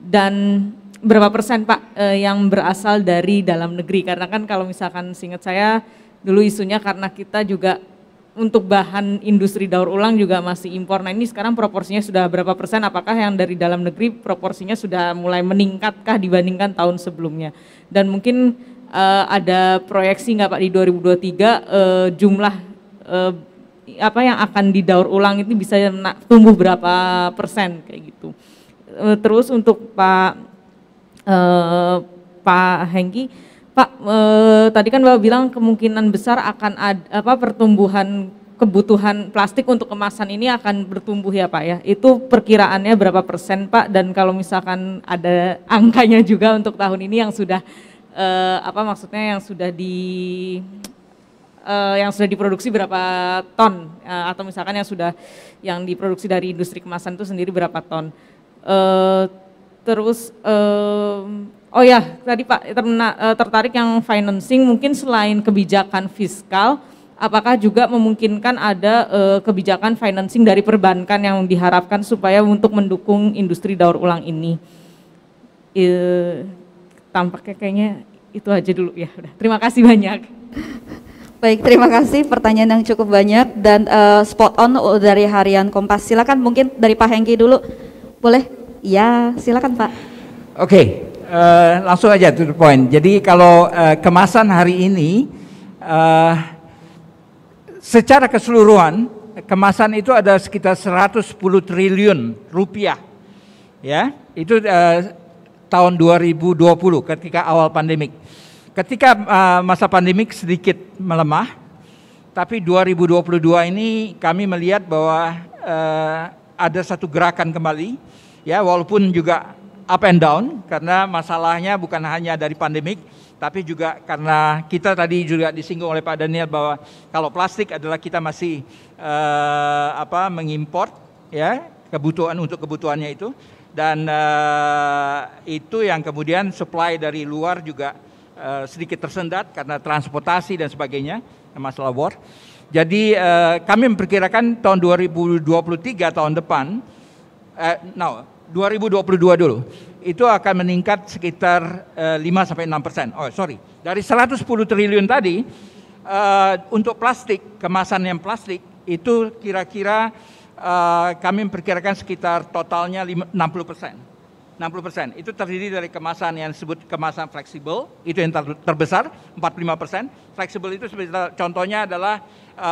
dan berapa persen Pak yang berasal dari dalam negeri? Karena kan kalau misalkan seingat saya dulu isunya karena kita juga untuk bahan industri daur ulang juga masih impor. Nah ini sekarang proporsinya sudah berapa persen? Apakah yang dari dalam negeri proporsinya sudah mulai meningkatkah dibandingkan tahun sebelumnya? Dan mungkin ada proyeksi nggak Pak di 2023 jumlah apa yang akan didaur ulang itu bisa tumbuh berapa persen kayak gitu? Terus untuk Pak Hengki, Pak, tadi kan Bapak bilang kemungkinan besar akan ada pertumbuhan kebutuhan plastik untuk kemasan ini akan bertumbuh ya Pak ya. Itu perkiraannya berapa persen Pak? Dan kalau misalkan ada angkanya juga untuk tahun ini yang sudah yang sudah diproduksi berapa ton atau misalkan yang diproduksi dari industri kemasan itu sendiri berapa ton? Oh ya, tadi Pak tertarik yang financing, mungkin selain kebijakan fiskal, apakah juga memungkinkan ada kebijakan financing dari perbankan yang diharapkan supaya untuk mendukung industri daur ulang ini? Tampaknya kayaknya itu aja dulu ya. Udah. Terima kasih banyak. Baik, terima kasih. Pertanyaan yang cukup banyak dan spot on dari Harian Kompas. Silakan mungkin dari Pak Hengki dulu, boleh? Ya, silakan Pak. Oke. Langsung aja to the point. Jadi kalau kemasan hari ini secara keseluruhan kemasan itu ada sekitar 110 triliun rupiah. Ya, itu tahun 2020 ketika awal pandemik. Ketika masa pandemik sedikit melemah, tapi 2022 ini kami melihat bahwa ada satu gerakan kembali, ya walaupun juga up and down karena masalahnya bukan hanya dari pandemik tapi juga karena kita tadi juga disinggung oleh Pak Daniel bahwa kalau plastik adalah kita masih mengimport ya kebutuhannya itu dan itu yang kemudian supply dari luar juga sedikit tersendat karena transportasi dan sebagainya masalah war. Jadi kami memperkirakan tahun 2023 tahun depan 2022 dulu, itu akan meningkat sekitar 5-6%. Dari 110 triliun tadi, untuk plastik, kemasan yang plastik, itu kira-kira kami memperkirakan sekitar totalnya 60%. 60%, itu terdiri dari kemasan yang disebut kemasan fleksibel, itu yang terbesar, 45%. Fleksibel itu contohnya adalah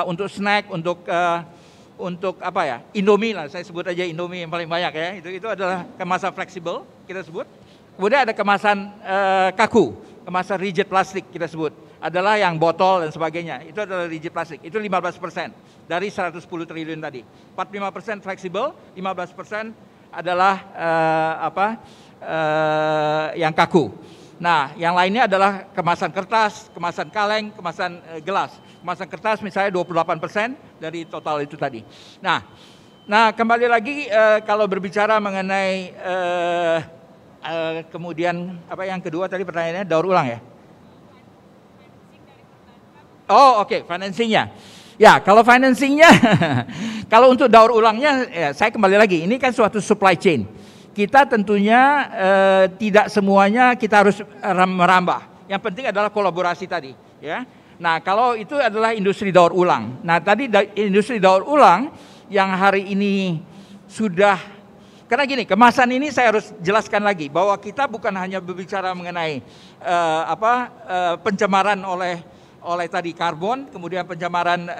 untuk snack, untuk Indomie lah, saya sebut aja Indomie yang paling banyak ya, itu adalah kemasan fleksibel kita sebut. Kemudian ada kemasan kaku, kemasan rigid plastik kita sebut, adalah yang botol dan sebagainya, itu adalah rigid plastik, itu 15% dari 110 triliun tadi. 45% fleksibel, 15% adalah yang kaku. Nah, yang lainnya adalah kemasan kertas, kemasan kaleng, kemasan gelas. Kemasan kertas misalnya 28% dari total itu tadi. Nah kembali lagi kalau berbicara mengenai kemudian yang kedua tadi pertanyaannya daur ulang ya. Oh oke, financingnya. Ya kalau financingnya, kalau untuk daur ulangnya ya, saya kembali lagi ini kan suatu supply chain. Kita tentunya tidak semuanya kita harus merambah. Yang penting adalah kolaborasi tadi, ya. Nah, kalau itu adalah industri daur ulang. Nah, tadi industri daur ulang yang hari ini sudah Karena gini, kemasan ini saya harus jelaskan lagi bahwa kita bukan hanya berbicara mengenai pencemaran oleh tadi karbon, kemudian pencemaran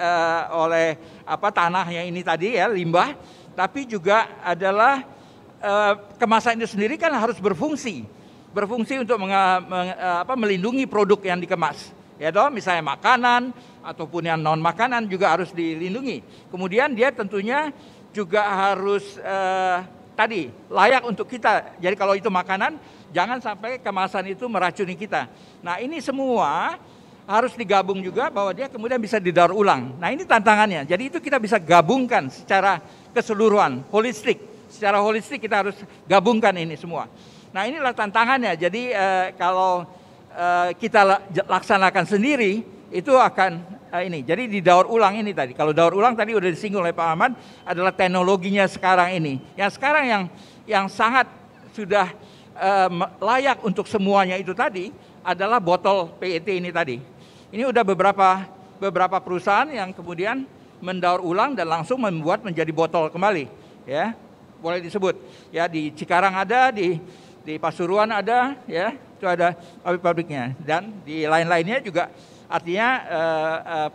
oleh tanah yang ini tadi ya, limbah, tapi juga adalah kemasan itu sendiri kan harus berfungsi untuk melindungi produk yang dikemas. Ya toh, misalnya makanan ataupun yang non makanan juga harus dilindungi. Kemudian dia tentunya juga harus tadi layak untuk kita. Jadi kalau itu makanan, jangan sampai kemasan itu meracuni kita. Nah, ini semua harus digabung juga bahwa dia kemudian bisa didaur ulang. Nah, ini tantangannya. Jadi itu kita bisa gabungkan secara keseluruhan, holistik. Secara holistik kita harus gabungkan ini semua. Nah, inilah tantangannya. Jadi kalau kita laksanakan sendiri, itu akan ini. Jadi di daur ulang ini tadi. Kalau daur ulang tadi udah disinggung oleh Pak Ahmad, adalah teknologinya sekarang ini. Yang sekarang yang sangat sudah layak untuk semuanya itu tadi adalah botol PET ini tadi. Ini udah beberapa perusahaan yang kemudian mendaur ulang dan langsung membuat menjadi botol kembali, ya. Boleh disebut. Ya, di Cikarang ada, di Pasuruan ada, ya. Itu ada pabrik-pabriknya, dan di lain-lainnya juga. Artinya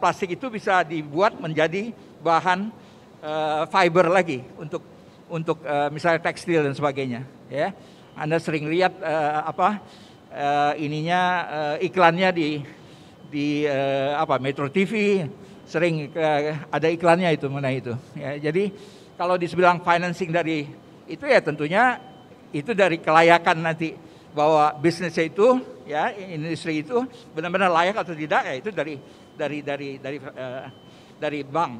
plastik itu bisa dibuat menjadi bahan fiber lagi untuk misalnya tekstil dan sebagainya. Ya, Anda sering lihat iklannya di Metro TV, sering ada iklannya itu mengenai itu. Ya, jadi kalau dibilang financing dari itu ya tentunya itu dari kelayakan nanti bahwa bisnisnya itu, ya, industri itu benar-benar layak atau tidak, ya itu dari bank.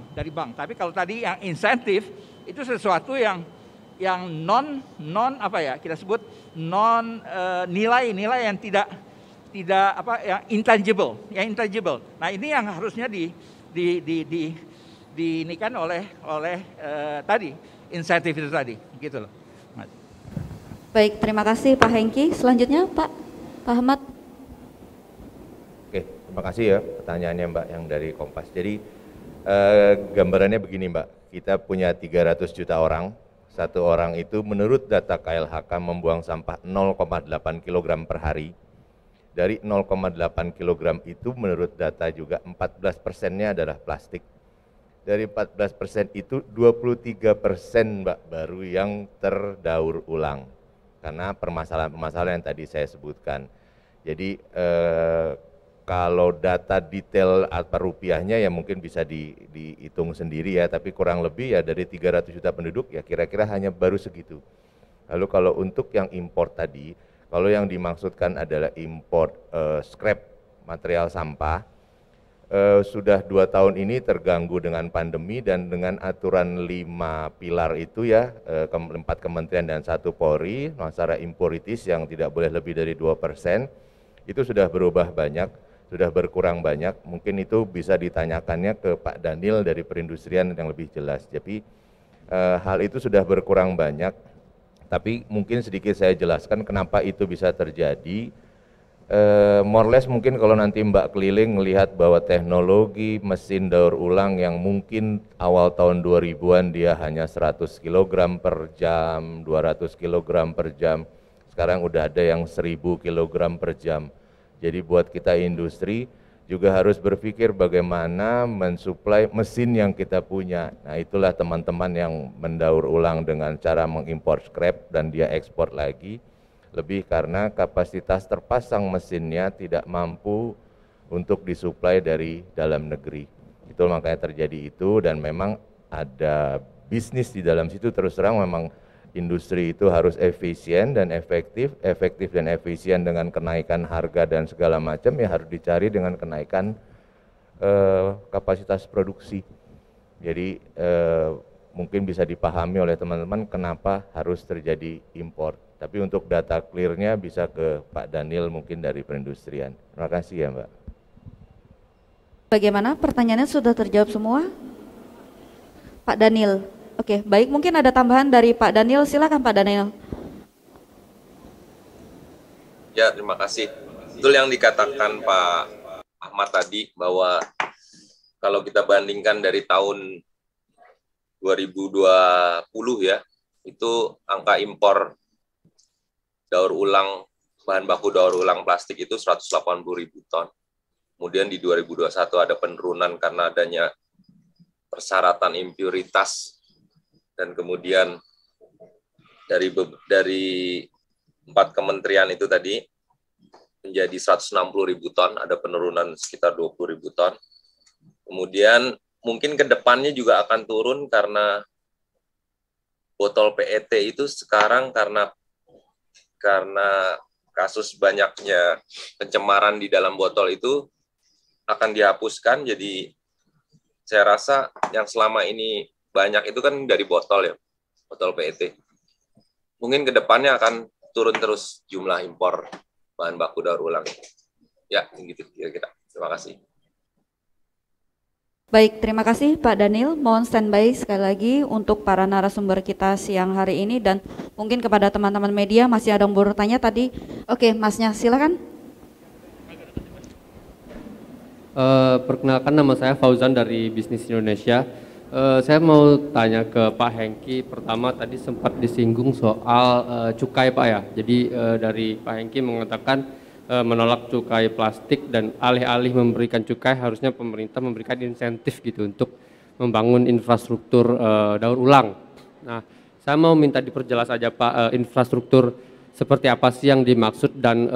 Tapi kalau tadi yang insentif itu sesuatu yang non kita sebut non nilai yang tidak yang intangible. Nah, ini yang harusnya diinikan oleh tadi insentif itu tadi, gitu loh. Baik, terima kasih Pak Hengki. Selanjutnya Pak Ahmad. Oke, terima kasih ya pertanyaannya Mbak yang dari Kompas. Jadi gambarannya begini Mbak, kita punya 300 juta orang, satu orang itu menurut data KLHK membuang sampah 0,8 kg per hari. Dari 0,8 kg itu menurut data juga 14%-nya adalah plastik. Dari 14% itu 23% Mbak baru yang terdaur ulang. Karena permasalahan-permasalahan yang tadi saya sebutkan. Jadi kalau data detail apa rupiahnya ya mungkin bisa dihitung sendiri ya, tapi kurang lebih ya dari 300 juta penduduk ya kira-kira hanya baru segitu. Lalu kalau untuk yang import tadi, kalau yang dimaksudkan adalah import scrap material sampah, sudah 2 tahun ini terganggu dengan pandemi dan dengan aturan 5 pilar itu ya, 4 kementerian dan 1 Polri, masalah imporitis yang tidak boleh lebih dari 2%, itu sudah berubah banyak, sudah berkurang banyak, mungkin itu bisa ditanyakannya ke Pak Daniel dari perindustrian yang lebih jelas. Jadi hal itu sudah berkurang banyak, tapi mungkin sedikit saya jelaskan kenapa itu bisa terjadi. More or less mungkin kalau nanti Mbak keliling melihat bahwa teknologi mesin daur ulang yang mungkin awal tahun 2000-an dia hanya 100 kg per jam, 200 kg per jam, sekarang udah ada yang 1000 kg per jam. Jadi buat kita industri juga harus berpikir bagaimana mensuplai mesin yang kita punya. Nah, itulah teman-teman yang mendaur ulang dengan cara mengimpor scrap dan dia ekspor lagi. Lebih karena kapasitas terpasang mesinnya tidak mampu untuk disuplai dari dalam negeri. Itu makanya terjadi itu, dan memang ada bisnis di dalam situ. Terus terang memang industri itu harus efisien dan efektif dan efisien dengan kenaikan harga dan segala macam ya harus dicari dengan kenaikan kapasitas produksi. Jadi mungkin bisa dipahami oleh teman-teman kenapa harus terjadi impor. Tapi untuk data clear-nya bisa ke Pak Daniel mungkin dari perindustrian. Terima kasih ya Mbak. Bagaimana? Pertanyaannya sudah terjawab semua? Pak Daniel. Oke, baik, mungkin ada tambahan dari Pak Daniel. Silakan Pak Daniel. Ya, terima kasih. Betul yang dikatakan Pak Ahmad tadi bahwa kalau kita bandingkan dari tahun 2020 ya, itu angka impor daur ulang, bahan baku daur ulang plastik itu 180.000 ton. Kemudian di 2021 ada penurunan karena adanya persyaratan impuritas, dan kemudian dari 4 kementerian itu tadi menjadi 160.000 ton, ada penurunan sekitar 20.000 ton. Kemudian mungkin ke depannya juga akan turun karena botol PET itu sekarang karena kasus banyaknya pencemaran di dalam botol itu akan dihapuskan. Jadi saya rasa yang selama ini banyak itu kan dari botol ya, botol PET. Mungkin ke depannya akan turun terus jumlah impor bahan baku daur ulang. Ya, gitu kira-kira. Terima kasih. Baik, terima kasih Pak Daniel. Mohon standby sekali lagi untuk para narasumber kita siang hari ini, dan mungkin kepada teman-teman media masih ada yang bertanya tadi. Oke, Masnya silakan. Perkenalkan, nama saya Fauzan dari Bisnis Indonesia. Saya mau tanya ke Pak Hengki. Pertama tadi sempat disinggung soal cukai Pak ya. Jadi dari Pak Hengki mengatakan menolak cukai plastik dan alih-alih memberikan cukai harusnya pemerintah memberikan insentif gitu untuk membangun infrastruktur daur ulang. Nah, saya mau minta diperjelas aja Pak, infrastruktur seperti apa sih yang dimaksud, dan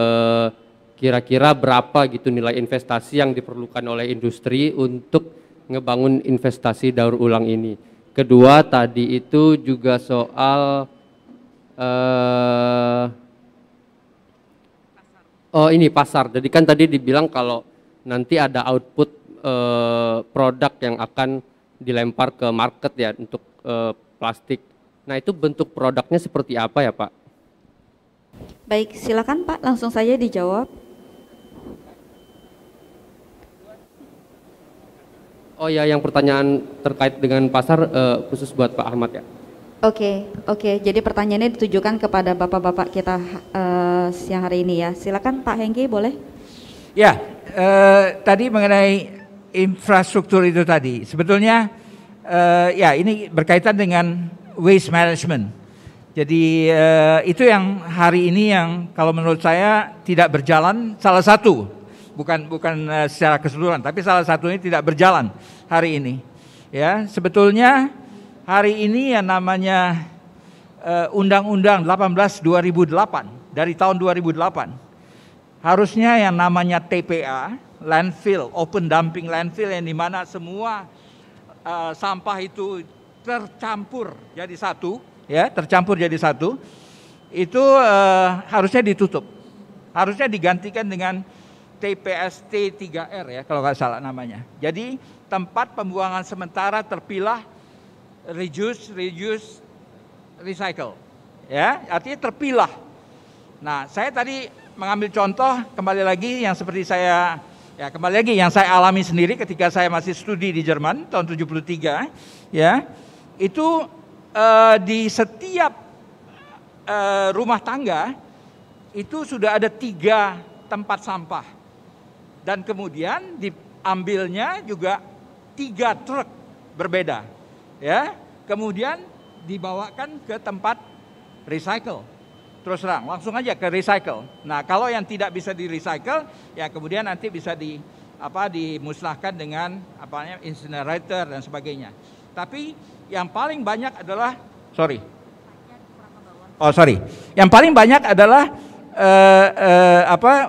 kira-kira berapa gitu nilai investasi yang diperlukan oleh industri untuk ngebangun investasi daur ulang ini. Kedua tadi itu juga soal ini pasar. Jadi kan tadi dibilang kalau nanti ada output produk yang akan dilempar ke market ya untuk plastik. Nah, itu bentuk produknya seperti apa ya Pak? Baik, silakan Pak, langsung saja dijawab. Oh ya, yang pertanyaan terkait dengan pasar khusus buat Pak Ahmad ya. Oke. Jadi pertanyaannya ditujukan kepada bapak-bapak kita siang hari ini ya. Silakan Pak Hengki, boleh? Ya, tadi mengenai infrastruktur itu tadi, sebetulnya ya ini berkaitan dengan waste management. Jadi itu yang hari ini yang kalau menurut saya tidak berjalan, salah satu. Bukan secara keseluruhan, tapi salah satunya tidak berjalan hari ini. Ya, sebetulnya hari ini yang namanya Undang-Undang 18/2008 dari tahun 2008 harusnya yang namanya TPA, landfill, open dumping landfill, yang dimana semua sampah itu tercampur jadi satu, ya, tercampur jadi satu, itu harusnya ditutup, harusnya digantikan dengan TPST 3R ya kalau nggak salah namanya. Jadi tempat pembuangan sementara terpilah, reduce, recycle, ya, artinya terpilah. Nah, saya tadi mengambil contoh kembali lagi yang seperti saya, ya kembali lagi yang saya alami sendiri ketika saya masih studi di Jerman tahun 73, ya, itu di setiap rumah tangga itu sudah ada 3 tempat sampah. Dan kemudian diambilnya juga 3 truk berbeda, ya. Kemudian dibawakan ke tempat recycle. Terus terang, langsung aja ke recycle. Nah, kalau yang tidak bisa di recycle, ya kemudian nanti bisa dimusnahkan dengan incinerator dan sebagainya. Tapi yang paling banyak adalah, yang paling banyak adalah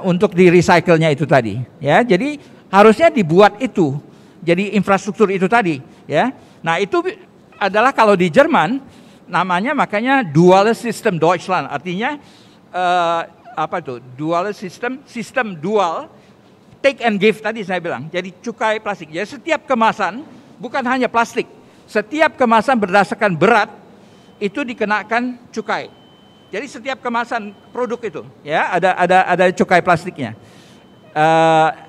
untuk di recycle-nya itu tadi, ya. Jadi harusnya dibuat itu jadi infrastruktur itu tadi, ya. Nah, itu adalah kalau di Jerman namanya makanya dual system Deutschland, artinya dual sistem dual, take and give tadi saya bilang. Jadi cukai plastik. Jadi setiap kemasan, bukan hanya plastik, setiap kemasan berdasarkan berat itu dikenakan cukai. Jadi setiap kemasan produk itu, ya, ada cukai plastiknya.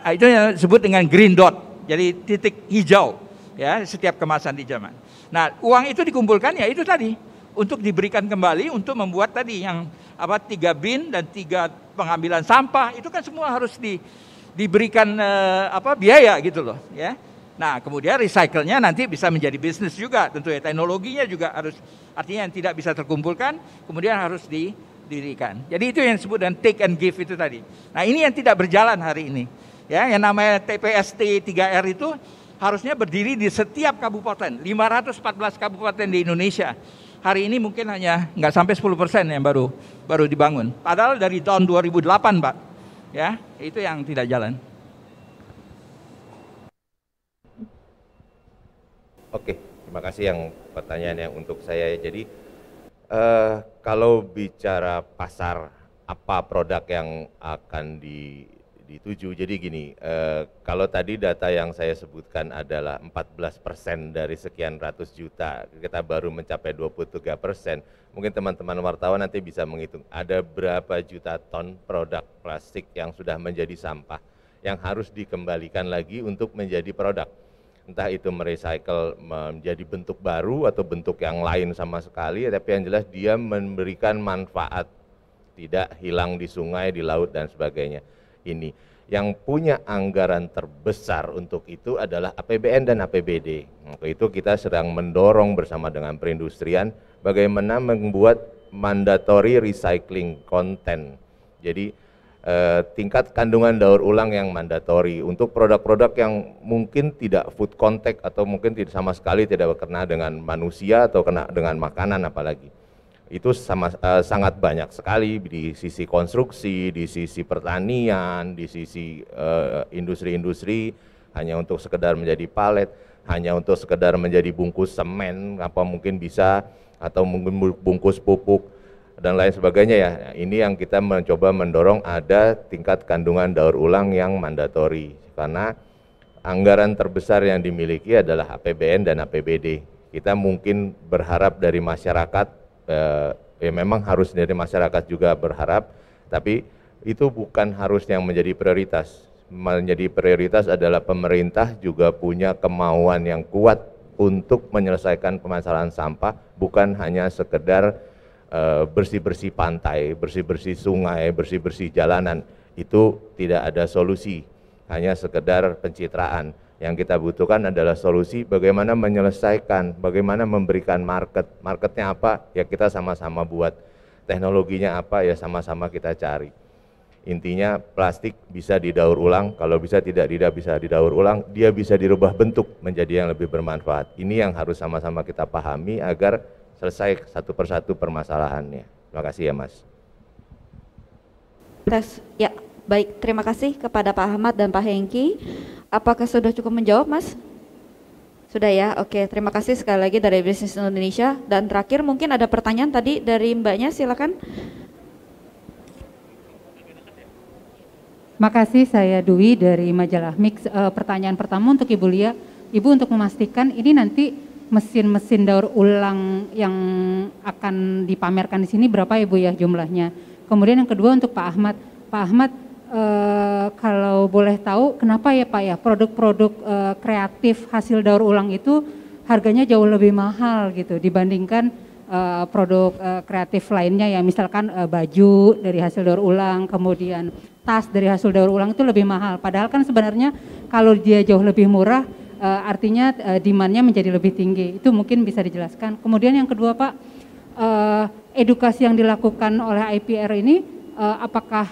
Itu yang disebut dengan green dot. Jadi titik hijau, ya, setiap kemasan di Jerman. Nah, uang itu dikumpulkan ya itu tadi untuk diberikan kembali untuk membuat tadi yang 3 bin dan 3 pengambilan sampah, itu kan semua harus diberikan biaya gitu loh, ya. Nah, kemudian recycle-nya nanti bisa menjadi bisnis juga, tentu ya. Teknologinya juga harus, artinya yang tidak bisa terkumpulkan, kemudian harus didirikan. Jadi itu yang disebut dengan take and give itu tadi. Nah, ini yang tidak berjalan hari ini. Ya, yang namanya TPST 3R itu harusnya berdiri di setiap kabupaten, 514 kabupaten di Indonesia. Hari ini mungkin hanya nggak sampai 10% yang baru dibangun. Padahal dari tahun 2008, Pak. Ya, itu yang tidak jalan. Oke, terima kasih yang pertanyaan yang untuk saya. Jadi kalau bicara pasar, apa produk yang akan dituju, jadi gini, kalau tadi data yang saya sebutkan adalah 14% dari sekian ratus juta, kita baru mencapai 23%, mungkin teman-teman wartawan nanti bisa menghitung ada berapa juta ton produk plastik yang sudah menjadi sampah, yang harus dikembalikan lagi untuk menjadi produk. Entah itu merecycle menjadi bentuk baru atau bentuk yang lain sama sekali, tapi yang jelas dia memberikan manfaat, tidak hilang di sungai, di laut dan sebagainya. Ini yang punya anggaran terbesar untuk itu adalah APBN dan APBD. Untuk itu kita sedang mendorong bersama dengan perindustrian bagaimana membuat mandatory recycling content. Jadi tingkat kandungan daur ulang yang mandatori untuk produk-produk yang mungkin tidak food contact atau mungkin tidak sama sekali tidak kena dengan manusia atau kena dengan makanan apalagi. Itu sangat banyak sekali di sisi konstruksi, di sisi pertanian, di sisi industri-industri, hanya untuk sekedar menjadi palet, hanya untuk sekedar menjadi bungkus semen, apa mungkin bisa, atau mungkin bungkus pupuk dan lain sebagainya ya. Ini yang kita mencoba mendorong ada tingkat kandungan daur ulang yang mandatori, karena anggaran terbesar yang dimiliki adalah APBN dan APBD. Kita mungkin berharap dari masyarakat, ya memang harus dari masyarakat juga berharap, tapi itu bukan harus yang menjadi prioritas. Menjadi prioritas adalah pemerintah juga punya kemauan yang kuat untuk menyelesaikan permasalahan sampah, bukan hanya sekedar bersih-bersih pantai, bersih-bersih sungai, bersih-bersih jalanan. Itu tidak ada solusi, hanya sekedar pencitraan. Yang kita butuhkan adalah solusi bagaimana menyelesaikan, bagaimana memberikan market. Marketnya apa? Ya kita sama-sama buat. Teknologinya apa? Ya sama-sama kita cari. Intinya plastik bisa didaur ulang, kalau bisa tidak bisa didaur ulang, dia bisa dirubah bentuk menjadi yang lebih bermanfaat. Ini yang harus sama-sama kita pahami agar selesai satu persatu permasalahannya. Terima kasih ya Mas. Ya, baik. Terima kasih kepada Pak Ahmad dan Pak Hengki. Apakah sudah cukup menjawab, Mas? Sudah ya, oke. Terima kasih sekali lagi dari Bisnis Indonesia. Dan terakhir mungkin ada pertanyaan tadi dari Mbaknya, silakan. Makasih, saya Dwi dari Majalah Mix. Pertanyaan pertama untuk Ibu Lia. Ibu untuk memastikan ini nanti mesin-mesin daur ulang yang akan dipamerkan di sini berapa Ibu ya jumlahnya. Kemudian yang kedua untuk Pak Ahmad. Pak Ahmad, kalau boleh tahu kenapa ya Pak ya produk-produk kreatif hasil daur ulang itu harganya jauh lebih mahal gitu dibandingkan produk kreatif lainnya ya, misalkan baju dari hasil daur ulang, kemudian tas dari hasil daur ulang itu lebih mahal. Padahal kan sebenarnya kalau dia jauh lebih murah artinya demand-nya menjadi lebih tinggi. Itu mungkin bisa dijelaskan. Kemudian yang kedua Pak, edukasi yang dilakukan oleh IPR ini apakah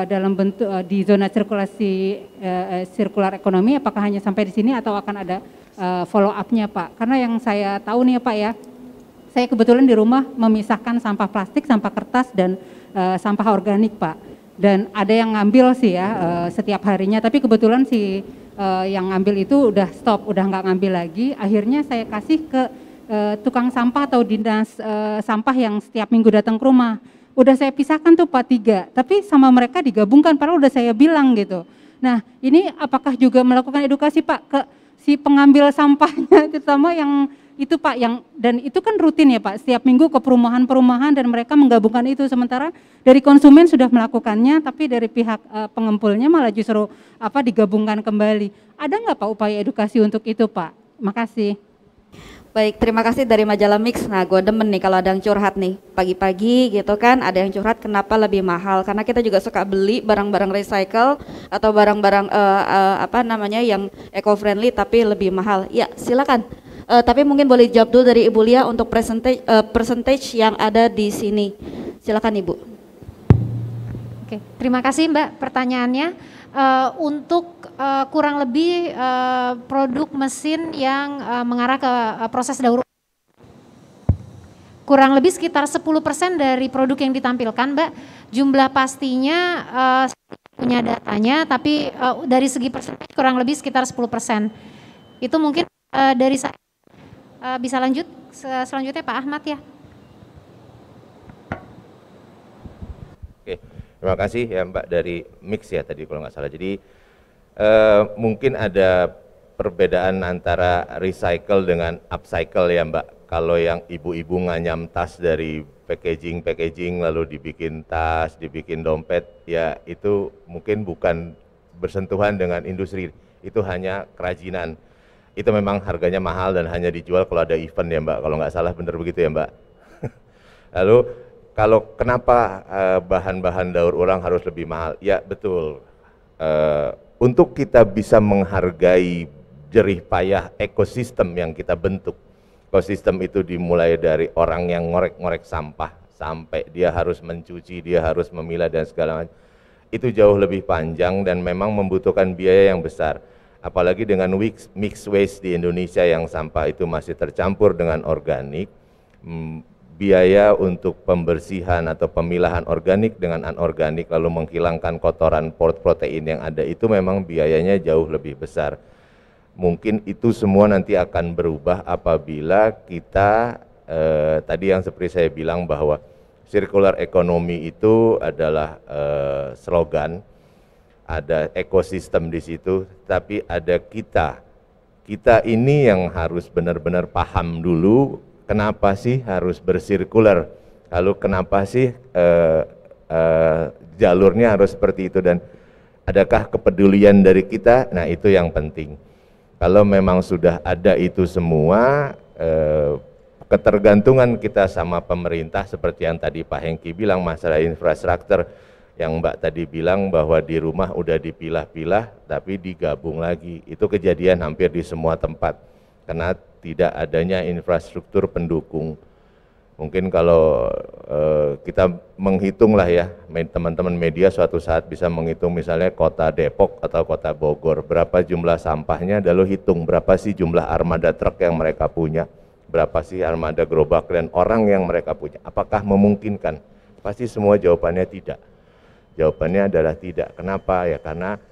dalam bentuk di zona sirkulasi sirkular ekonomi, apakah hanya sampai di sini atau akan ada follow up-nya Pak? Karena yang saya tahu nih ya Pak ya, saya kebetulan di rumah memisahkan sampah plastik, sampah kertas dan sampah organik Pak. Dan ada yang ngambil sih ya setiap harinya, tapi kebetulan si yang ngambil itu udah stop, udah nggak ngambil lagi. Akhirnya saya kasih ke tukang sampah atau dinas sampah yang setiap minggu datang ke rumah. Udah saya pisahkan tuh Pak 3, tapi sama mereka digabungkan padahal udah saya bilang gitu. Nah ini apakah juga melakukan edukasi Pak ke si pengambil sampahnya, terutama yang itu Pak, yang dan itu kan rutin ya Pak, setiap minggu ke perumahan-perumahan dan mereka menggabungkan itu, sementara dari konsumen sudah melakukannya, tapi dari pihak pengumpulnya malah justru digabungkan kembali. Ada nggak Pak upaya edukasi untuk itu Pak? Makasih. Baik, terima kasih dari Majalah Mix. Nah, gue demen nih kalau ada yang curhat nih pagi-pagi gitu kan, ada yang curhat kenapa lebih mahal, karena kita juga suka beli barang-barang recycle, atau barang-barang apa namanya yang eco-friendly tapi lebih mahal. Ya, silakan. Tapi mungkin boleh jawab dulu dari Ibu Lia untuk percentage yang ada di sini. Silakan Ibu. Oke, terima kasih Mbak pertanyaannya. Untuk kurang lebih produk mesin yang mengarah ke proses daur ulang, kurang lebih sekitar 10% dari produk yang ditampilkan Mbak. Jumlah pastinya punya datanya, tapi dari segi persen kurang lebih sekitar 10%. Itu mungkin dari saya. Bisa lanjut selanjutnya Pak Ahmad ya. Oke, terima kasih ya Mbak dari Mix ya tadi kalau nggak salah. Jadi mungkin ada perbedaan antara recycle dengan upcycle ya Mbak. Kalau yang ibu-ibu nganyam tas dari packaging lalu dibikin tas, dibikin dompet, ya itu mungkin bukan bersentuhan dengan industri, itu hanya kerajinan. Itu memang harganya mahal dan hanya dijual kalau ada event ya Mbak, kalau nggak salah benar begitu ya Mbak. Lalu kalau kenapa bahan-bahan daur ulang harus lebih mahal? Ya betul, untuk kita bisa menghargai jerih payah ekosistem yang kita bentuk. Ekosistem itu dimulai dari orang yang ngorek-ngorek sampah, sampai dia harus mencuci, dia harus memilah dan segala macam. Itu jauh lebih panjang dan memang membutuhkan biaya yang besar. Apalagi dengan mixed waste di Indonesia yang sampah itu masih tercampur dengan organik, biaya untuk pembersihan atau pemilahan organik dengan anorganik lalu menghilangkan kotoran protein yang ada itu memang biayanya jauh lebih besar. Mungkin itu semua nanti akan berubah apabila kita tadi yang seperti saya bilang bahwa circular economy itu adalah slogan, ada ekosistem di situ, tapi ada kita ini yang harus benar-benar paham dulu kenapa sih harus bersirkular, lalu kenapa sih jalurnya harus seperti itu dan adakah kepedulian dari kita. Nah itu yang penting. Kalau memang sudah ada itu semua, ketergantungan kita sama pemerintah seperti yang tadi Pak Hengki bilang masalah infrastruktur, yang Mbak tadi bilang bahwa di rumah udah dipilah-pilah tapi digabung lagi, itu kejadian hampir di semua tempat karena tidak adanya infrastruktur pendukung. Mungkin kalau kita menghitung lah ya, teman-teman media suatu saat bisa menghitung misalnya kota Depok atau kota Bogor, berapa jumlah sampahnya, lalu hitung berapa sih jumlah armada truk yang mereka punya, berapa sih armada gerobak dan orang yang mereka punya, apakah memungkinkan? Pasti semua jawabannya tidak. Jawabannya adalah tidak. Kenapa? Ya karena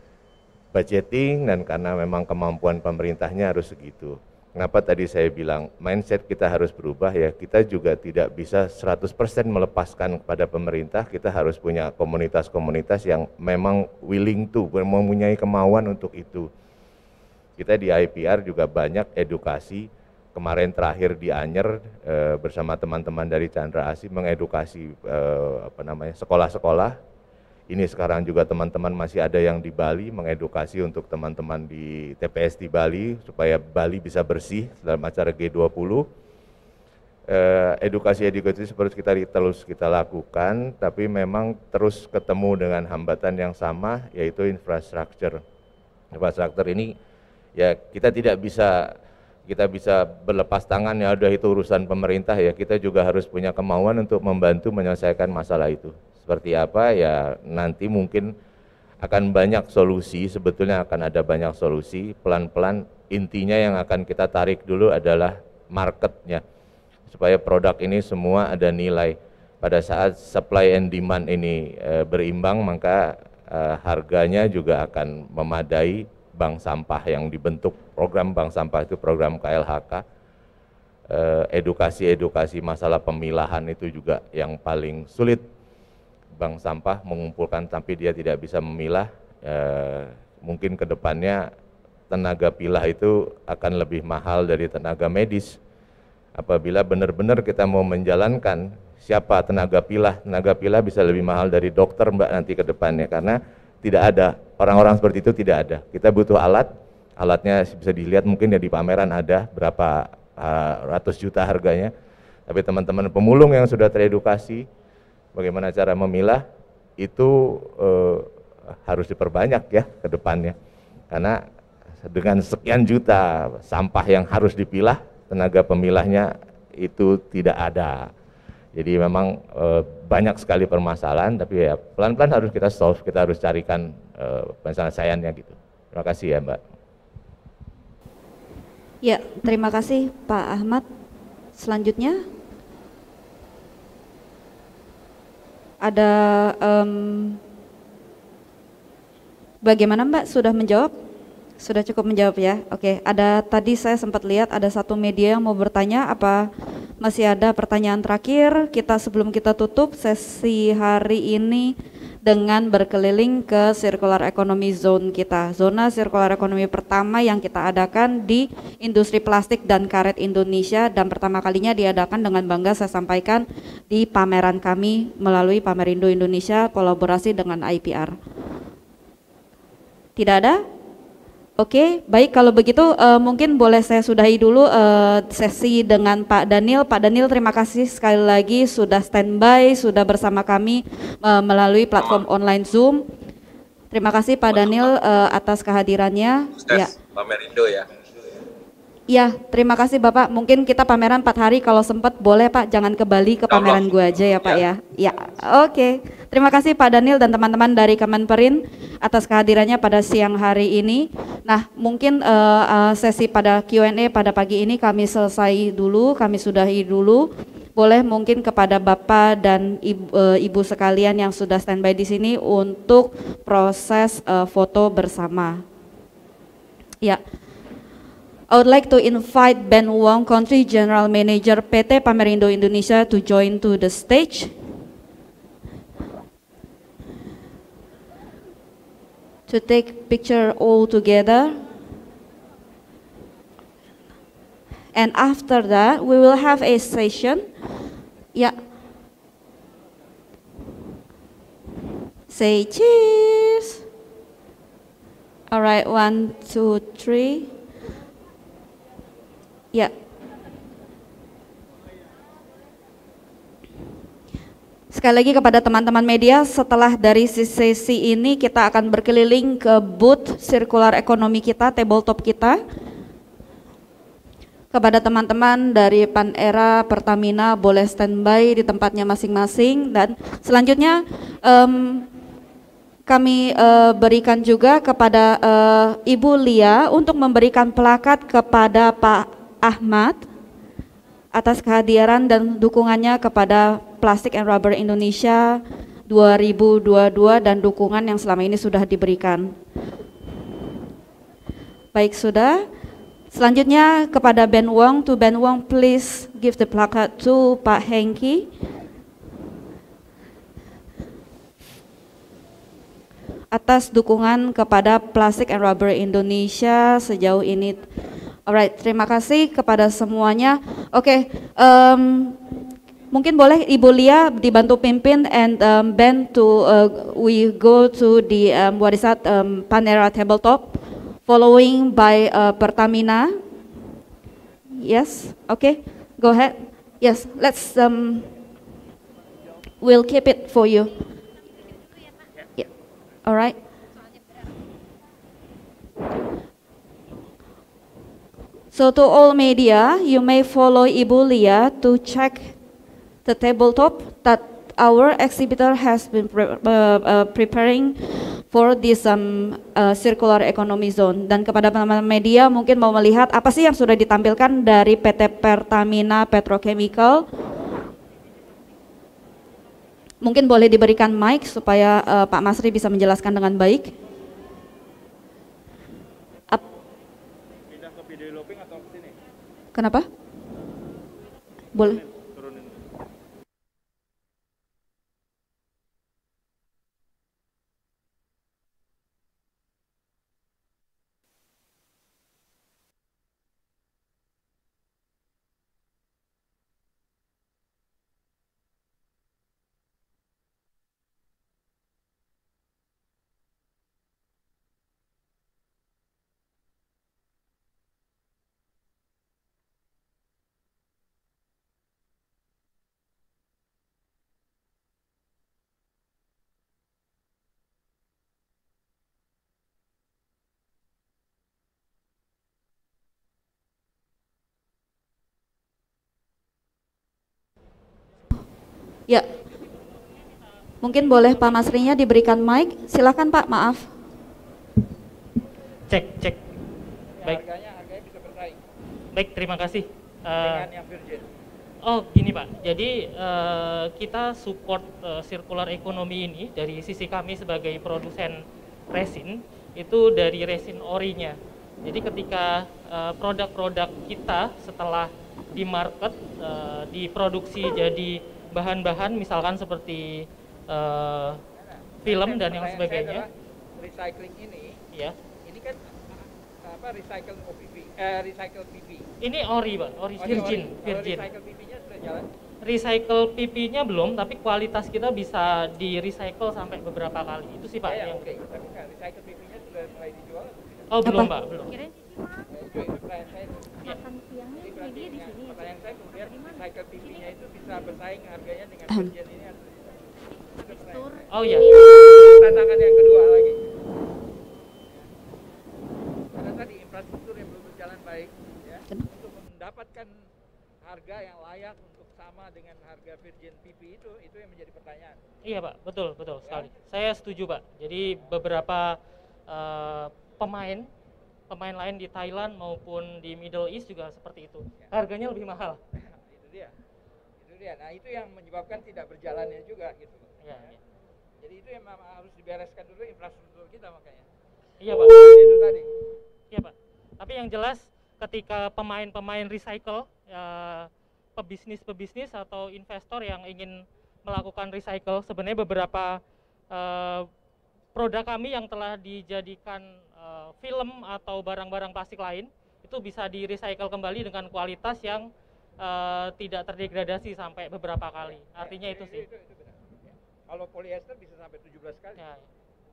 budgeting dan karena memang kemampuan pemerintahnya harus segitu. Kenapa tadi saya bilang mindset kita harus berubah ya, kita juga tidak bisa 100% melepaskan kepada pemerintah, kita harus punya komunitas-komunitas yang memang willing to, mempunyai kemauan untuk itu. Kita di IPR juga banyak edukasi, kemarin terakhir di Anyer bersama teman-teman dari Chandra Asih mengedukasi sekolah-sekolah. Ini sekarang juga teman-teman masih ada yang di Bali mengedukasi untuk teman-teman di TPS di Bali supaya Bali bisa bersih dalam acara G20. Edukasi seperti terus kita lakukan, tapi memang terus ketemu dengan hambatan yang sama, yaitu infrastruktur. Infrastruktur ini ya kita bisa berlepas tangan ya udah itu urusan pemerintah ya, kita juga harus punya kemauan untuk membantu menyelesaikan masalah itu. Seperti apa ya nanti mungkin akan banyak solusi, sebetulnya akan ada banyak solusi, pelan-pelan intinya yang akan kita tarik dulu adalah marketnya, supaya produk ini semua ada nilai. Pada saat supply and demand ini berimbang, maka harganya juga akan memadai. Bank sampah yang dibentuk, program bank sampah itu program KLHK, edukasi masalah pemilahan itu juga yang paling sulit. Bank sampah mengumpulkan tapi dia tidak bisa memilah, mungkin ke depannya tenaga pilah itu akan lebih mahal dari tenaga medis. Apabila benar-benar kita mau menjalankan siapa tenaga pilah bisa lebih mahal dari dokter Mbak nanti ke depannya, karena tidak ada orang-orang seperti itu, tidak ada. Kita butuh alatnya bisa dilihat mungkin ya di pameran ada berapa ratus juta harganya, tapi teman-teman pemulung yang sudah teredukasi bagaimana cara memilah itu harus diperbanyak ya ke depannya. Karena dengan sekian juta sampah yang harus dipilah, tenaga pemilahnya itu tidak ada. Jadi memang banyak sekali permasalahan, tapi ya pelan-pelan harus kita solve, kita harus carikan penyelesaiannya gitu. Terima kasih ya Mbak. Ya, terima kasih Pak Ahmad. Selanjutnya ada bagaimana Mbak, sudah menjawab? Sudah cukup menjawab ya? Oke, ada tadi saya sempat lihat ada satu media yang mau bertanya, apa masih ada pertanyaan terakhir kita sebelum kita tutup sesi hari ini dengan berkeliling ke Circular Economy Zone kita. Zona Circular Economy pertama yang kita adakan di industri plastik dan karet Indonesia, dan pertama kalinya diadakan dengan bangga saya sampaikan di pameran kami melalui Pamerindo Indonesia kolaborasi dengan IPR. Tidak ada? Oke, baik, kalau begitu mungkin boleh saya sudahi dulu sesi dengan Pak Daniel. Pak Daniel, terima kasih sekali lagi sudah standby, sudah bersama kami melalui platform online Zoom. Terima kasih Pak Daniel atas kehadirannya. Ya. Pamerindo ya. Iya, terima kasih Bapak. Mungkin kita pameran 4 hari, kalau sempat boleh Pak, jangan ke Bali, ke pameran gua aja ya Pak ya. Ya, oke. Terima kasih Pak Daniel dan teman-teman dari Kemenperin atas kehadirannya pada siang hari ini. Nah, mungkin sesi pada Q&A pada pagi ini kami selesai dulu, kami sudahi dulu. Boleh mungkin kepada Bapak dan Ibu sekalian yang sudah standby di sini untuk proses foto bersama. Ya. I would like to invite Ben Wong, Country General Manager PT Pamerindo Indonesia, to join to the stage. To take picture all together. And after that, we will have a session. Yeah. Say cheers. All right, 1, 2, 3. Ya. Sekali lagi kepada teman-teman media, setelah dari sesi ini kita akan berkeliling ke booth Circular Economy kita, tabletop kita. Kepada teman-teman dari Panera, Pertamina boleh standby di tempatnya masing-masing, dan selanjutnya kami berikan juga kepada Ibu Lia untuk memberikan plakat kepada Pak Ahmad atas kehadiran dan dukungannya kepada Plastic and Rubber Indonesia 2022 dan dukungan yang selama ini sudah diberikan. Baik, sudah. Selanjutnya kepada Ben Wong, to Ben Wong, please give the placard to Pak Hengki. Atas dukungan kepada Plastic and Rubber Indonesia sejauh ini. Alright, terima kasih kepada semuanya. Oke, mungkin boleh Ibu Lia dibantu pimpin and Ben to we go to the what is that Panera tabletop, following by Pertamina. Yes, okay, go ahead. Yes, let's we'll keep it for you. Yeah. Alright. So to all media, you may follow Ibu Lia to check the tabletop that our exhibitor has been preparing for this circular economy zone. Dan kepada teman-teman media mungkin mau melihat apa sih yang sudah ditampilkan dari PT Pertamina Petrochemical. Mungkin boleh diberikan mic supaya Pak Masri bisa menjelaskan dengan baik. Kenapa? Boleh. Ya, mungkin boleh Pak Masrinya diberikan mic. Silakan Pak, maaf. Cek. Baik. Harganya bisa bersaing Baik, terima kasih. dengan yang virgin. Oh, gini Pak. Jadi kita support circular economy ini dari sisi kami sebagai produsen resin itu dari resin orinya. Jadi ketika produk-produk kita setelah di market diproduksi jadi bahan-bahan misalkan seperti film dan yang sebagainya. Recycling ini, Ya. ini kan recycle PP. Ini ori Pak, ori virgin. Recycle PP-nya sudah jalan. Recycle PP-nya belum, tapi kualitas kita bisa di recycle sampai beberapa kali. Itu sih Pak. Yang... Oke. Tapi kan recycle PP-nya sudah mulai dijual atau tidak? Oh, belum Pak, belum. Itu pertanyaan saya. Jadi berarti pertanyaan saya kemudian recycle PP-nya itu bisa bersaing harganya dengan virgin ini atau tidak? Oh iya. Tantangan yang kedua lagi. Karena tadi infrastruktur yang belum berjalan baik, ya, untuk mendapatkan harga yang layak untuk sama dengan harga virgin PP itu yang menjadi pertanyaan. Iya Pak, betul sekali. Saya setuju Pak. Jadi beberapa pemain lain di Thailand maupun di Middle East juga seperti itu. Harganya lebih mahal. Itu dia. Nah itu yang menyebabkan tidak berjalannya juga gitu. Iya. Jadi itu yang harus dibereskan dulu infrastruktur kita makanya. Iya Pak. Itu tadi. Iya Pak. Tapi yang jelas ketika pemain recycle, pebisnis atau investor yang ingin melakukan recycle, sebenarnya beberapa produk kami yang telah dijadikan film atau barang-barang plastik lain itu bisa di recycle kembali dengan kualitas yang tidak terdegradasi sampai beberapa kali. Artinya itu sih. Itu benar. Ya. Kalau polyester bisa sampai 17 kali. Ya.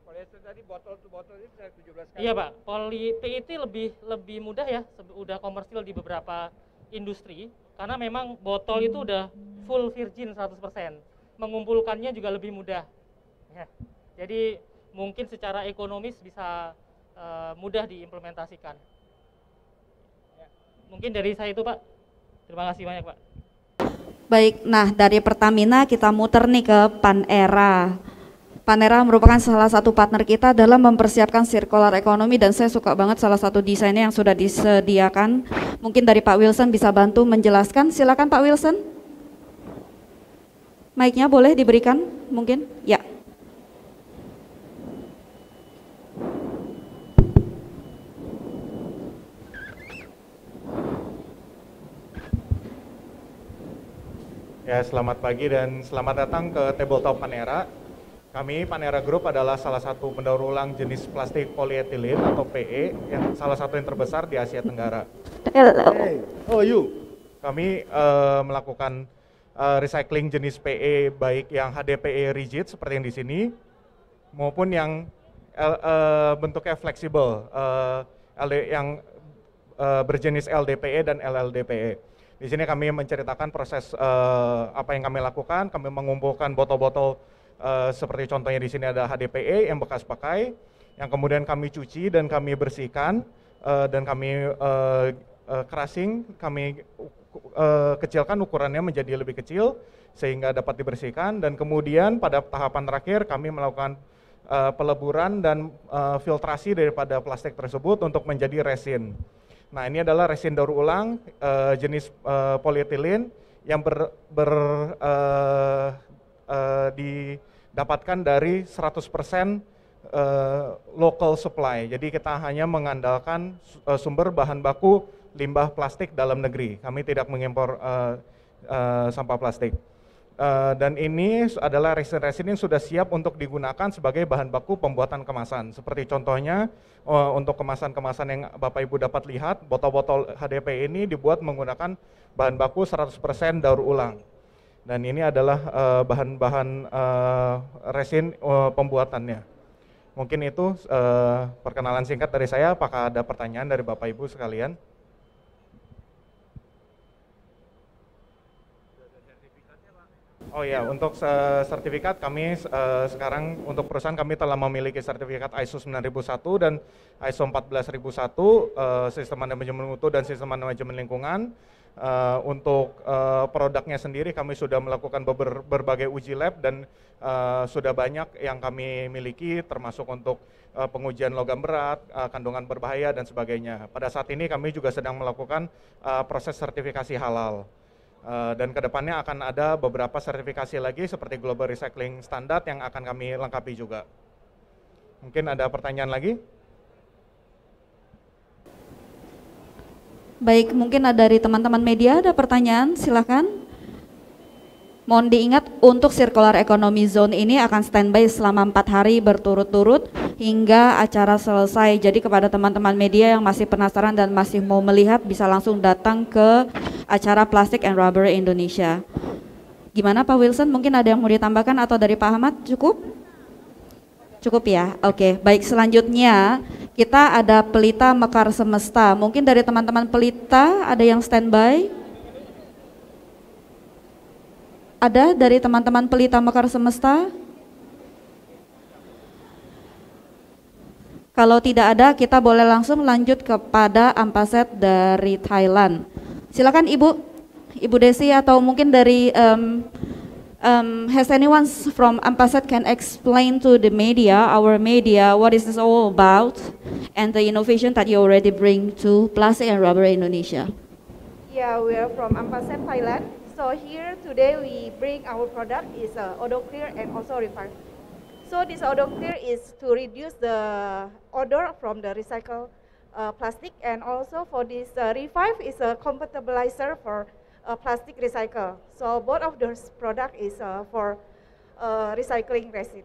Polyester tadi botol to botol itu bisa 17 kali. Iya Pak, PET lebih mudah ya, udah komersil di beberapa industri karena memang botol itu udah full virgin 100%. Mengumpulkannya juga lebih mudah. Ya. Jadi mungkin secara ekonomis bisa mudah diimplementasikan. Ya. Mungkin dari saya itu Pak. Terima kasih banyak Pak. Baik, nah dari Pertamina kita muter nih ke Panera. Panera merupakan salah satu partner kita dalam mempersiapkan circular economy dan saya suka banget salah satu desainnya yang sudah disediakan. Mungkin dari Pak Wilson bisa bantu menjelaskan. Silakan Pak Wilson. Mic-nya boleh diberikan mungkin? Ya. Ya, selamat pagi dan selamat datang ke Tabletop Panera. Kami Panera Group adalah salah satu pendaur ulang jenis plastik polietilen atau PE yang salah satu yang terbesar di Asia Tenggara. Hello. Hey, how are you? Kami melakukan recycling jenis PE baik yang HDPE rigid seperti yang di sini maupun yang bentuknya fleksibel yang berjenis LDPE dan LLDPE. Di sini kami menceritakan proses apa yang kami lakukan. Kami mengumpulkan botol-botol seperti contohnya di sini ada HDPE yang bekas pakai, yang kemudian kami cuci dan kami bersihkan dan kami crushing, kami kecilkan ukurannya menjadi lebih kecil sehingga dapat dibersihkan dan kemudian pada tahapan terakhir kami melakukan peleburan dan filtrasi daripada plastik tersebut untuk menjadi resin. Nah ini adalah resin daur ulang jenis polietilen yang didapatkan dari 100% local supply. Jadi kita hanya mengandalkan sumber bahan baku limbah plastik dalam negeri. Kami tidak mengimpor sampah plastik. Dan ini adalah resin-resin yang sudah siap untuk digunakan sebagai bahan baku pembuatan kemasan. Seperti contohnya untuk kemasan-kemasan yang Bapak Ibu dapat lihat, botol-botol HDP ini dibuat menggunakan bahan baku 100% daur ulang. Dan ini adalah bahan-bahan resin pembuatannya. Mungkin itu perkenalan singkat dari saya. Apakah ada pertanyaan dari Bapak Ibu sekalian? Oh ya, untuk sertifikat kami sekarang untuk perusahaan kami telah memiliki sertifikat ISO 9001 dan ISO 14001 sistem manajemen mutu dan sistem manajemen lingkungan. Untuk produknya sendiri kami sudah melakukan berbagai uji lab dan sudah banyak yang kami miliki termasuk untuk pengujian logam berat, kandungan berbahaya dan sebagainya. Pada saat ini kami juga sedang melakukan proses sertifikasi halal. Dan kedepannya akan ada beberapa sertifikasi lagi seperti Global Recycling Standard yang akan kami lengkapi juga. Mungkin ada pertanyaan lagi? Baik, mungkin ada dari teman-teman media ada pertanyaan, silakan. Mohon diingat untuk Circular Economy Zone ini akan standby selama 4 hari berturut-turut hingga acara selesai. Jadi kepada teman-teman media yang masih penasaran dan masih mau melihat bisa langsung datang ke acara Plastic and Rubber Indonesia. Gimana Pak Wilson, mungkin ada yang mau ditambahkan atau dari Pak Ahmad cukup? Cukup ya, oke. Baik, selanjutnya kita ada Pelita Mekar Semesta. Mungkin dari teman-teman Pelita ada yang standby? Ada dari teman-teman Pelita Mekar Semesta? Kalau tidak ada, kita boleh langsung lanjut kepada Ampaset dari Thailand. Silakan Ibu Desi atau mungkin dari has anyone from Ampaset can explain to the media, our media, what is this all about and the innovation that you already bring to Plastic and Rubber Indonesia? Yeah, we are from Ampaset, Thailand. So here today we bring our product is OdorClear and also Revive. So this OdorClear is to reduce the odor from the recycled plastic, and also for this Revive is a compatibilizer for plastic recycle. So both of those product is for recycling resin.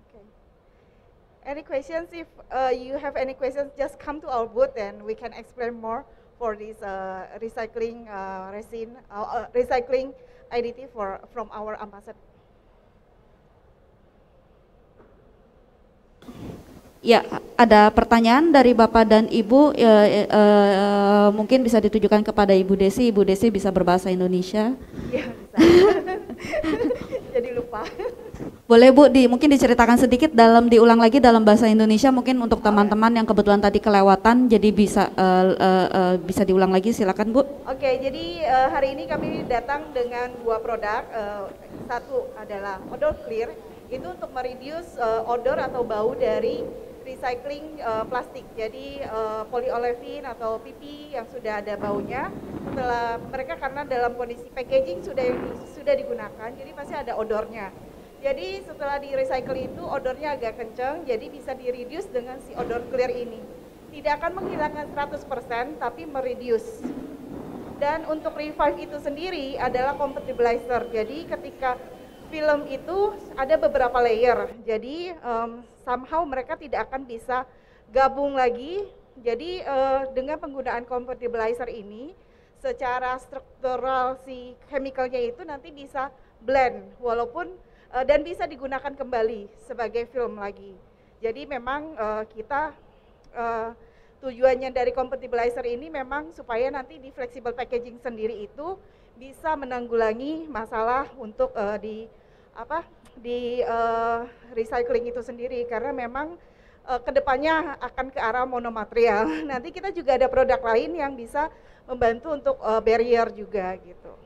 Okay. Any questions? If you have any questions, just come to our booth and we can explain more for this recycling resin, recycling additive from our Ampaset. Ya, ada pertanyaan dari Bapak dan Ibu, mungkin bisa ditujukan kepada Ibu Desi. Ibu Desi bisa berbahasa Indonesia. Iya, bisa. Jadi lupa. Boleh Bu, mungkin diceritakan sedikit diulang lagi dalam bahasa Indonesia mungkin untuk teman-teman yang kebetulan tadi kelewatan, jadi bisa diulang lagi, silakan Bu. Oke, jadi hari ini kami datang dengan 2 produk. Satu adalah OdorClear, itu untuk mereduce odor atau bau dari recycling plastik. Jadi polyolefin atau PP yang sudah ada baunya, setelah mereka karena dalam kondisi packaging sudah digunakan, jadi pasti ada odornya. Jadi setelah di recycle itu odornya agak kencang, jadi bisa di-reduce dengan si OdorClear ini. Tidak akan menghilangkan 100%, tapi mereduce. Dan untuk Revive itu sendiri adalah compatibilizer. Jadi ketika film itu ada beberapa layer, jadi somehow mereka tidak akan bisa gabung lagi. Jadi dengan penggunaan compatibilizer ini, secara struktural si chemicalnya itu nanti bisa blend, walaupun dan bisa digunakan kembali sebagai film lagi. Jadi memang kita tujuannya dari compatibilizer ini memang supaya nanti di flexible packaging sendiri itu bisa menanggulangi masalah untuk di recycling itu sendiri, karena memang kedepannya akan ke arah monomaterial. Nanti kita juga ada produk lain yang bisa membantu untuk barrier juga gitu.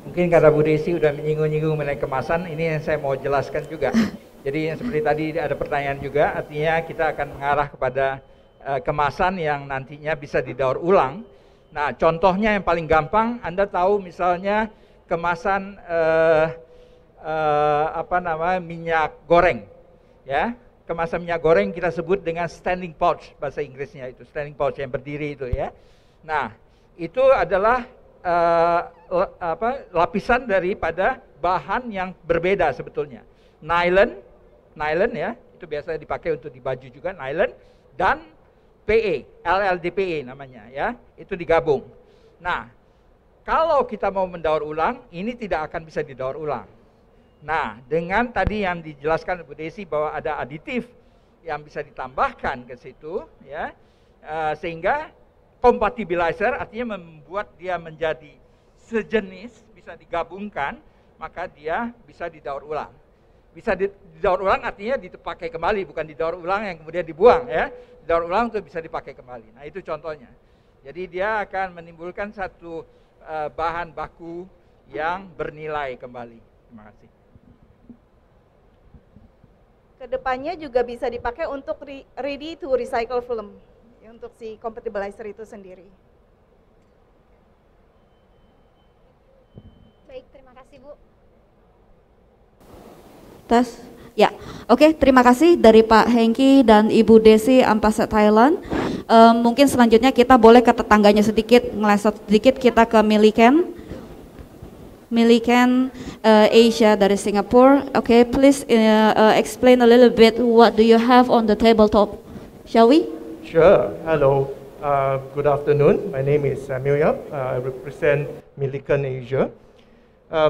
Mungkin karena Bu Desi udah menyinggung-nyinggung mengenai kemasan, ini yang saya mau jelaskan juga. Jadi seperti tadi ada pertanyaan juga, artinya kita akan mengarah kepada kemasan yang nantinya bisa didaur ulang. Nah, contohnya yang paling gampang, Anda tahu misalnya kemasan minyak goreng, ya. Kemasan minyak goreng kita sebut dengan standing pouch, bahasa Inggrisnya itu standing pouch yang berdiri itu, ya. Nah, itu adalah lapisan daripada bahan yang berbeda sebetulnya. Nylon ya, itu biasa dipakai untuk di baju juga, nylon, dan PE, LLDPE namanya ya, itu digabung. Nah, kalau kita mau mendaur ulang, ini tidak akan bisa didaur ulang. Nah, dengan tadi yang dijelaskan Bu Desi bahwa ada aditif yang bisa ditambahkan ke situ, ya, sehingga compatibilizer artinya membuat dia menjadi sejenis, bisa digabungkan, maka dia bisa didaur ulang. Bisa didaur ulang artinya dipakai kembali, bukan didaur ulang yang kemudian dibuang ya. Didaur ulang itu bisa dipakai kembali. Nah itu contohnya. Jadi dia akan menimbulkan satu bahan baku yang bernilai kembali. Terima kasih. Kedepannya juga bisa dipakai untuk ready to recycle film, ya, untuk si compatibilizer itu sendiri. Baik, terima kasih Bu. Tes. Ya, oke, terima kasih dari Pak Hengki dan Ibu Desi Ambassad Thailand. Mungkin selanjutnya kita boleh ke tetangganya sedikit, ngelesot sedikit kita ke Milikan Asia dari Singapore. Okay, please explain a little bit what do you have on the tabletop, shall we? Sure. Hello. Good afternoon. My name is Samuel Yap. I represent Milikan Asia.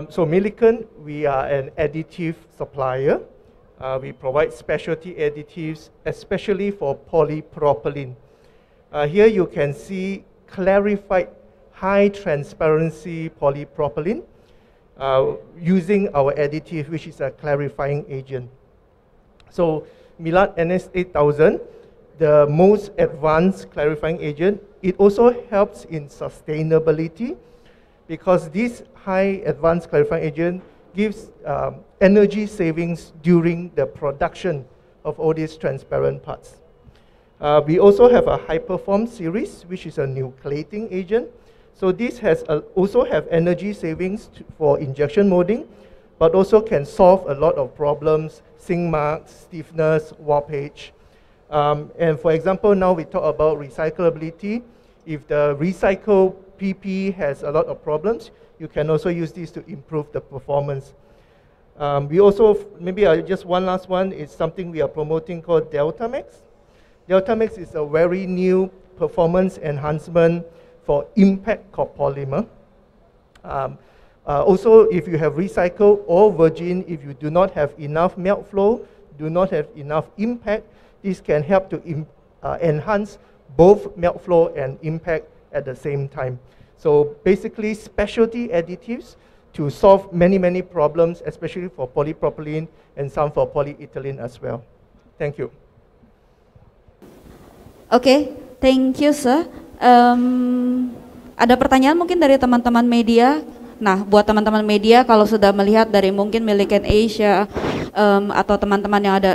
So Milikan, we are an additive supplier. We provide specialty additives, especially for polypropylene. Here you can see clarified high transparency polypropylene using our additive, which is a clarifying agent. So Milat NS8000, the most advanced clarifying agent, it also helps in sustainability because this high advanced clarifying agent gives energy savings during the production of all these transparent parts. We also have a Hyperform series, which is a nucleating agent. So this has also have energy savings for injection molding, but also can solve a lot of problems, sink marks, stiffness, warpage. And for example, now we talk about recyclability. If the recycled PP has a lot of problems, you can also use this to improve the performance. We also, maybe just one last one, is something we are promoting called DeltaMax. DeltaMax is a very new performance enhancement for impact copolymer. Also, if you have recycled or virgin, if you do not have enough melt flow, do not have enough impact, this can help to enhance both melt flow and impact at the same time. So basically, specialty additives to solve many problems, especially for polypropylene and some for polyethylene as well. Thank you. Okay, thank you, sir. Ada pertanyaan mungkin dari teman-teman media. Nah, buat teman-teman media kalau sudah melihat dari mungkin Milikan Asia atau teman-teman yang ada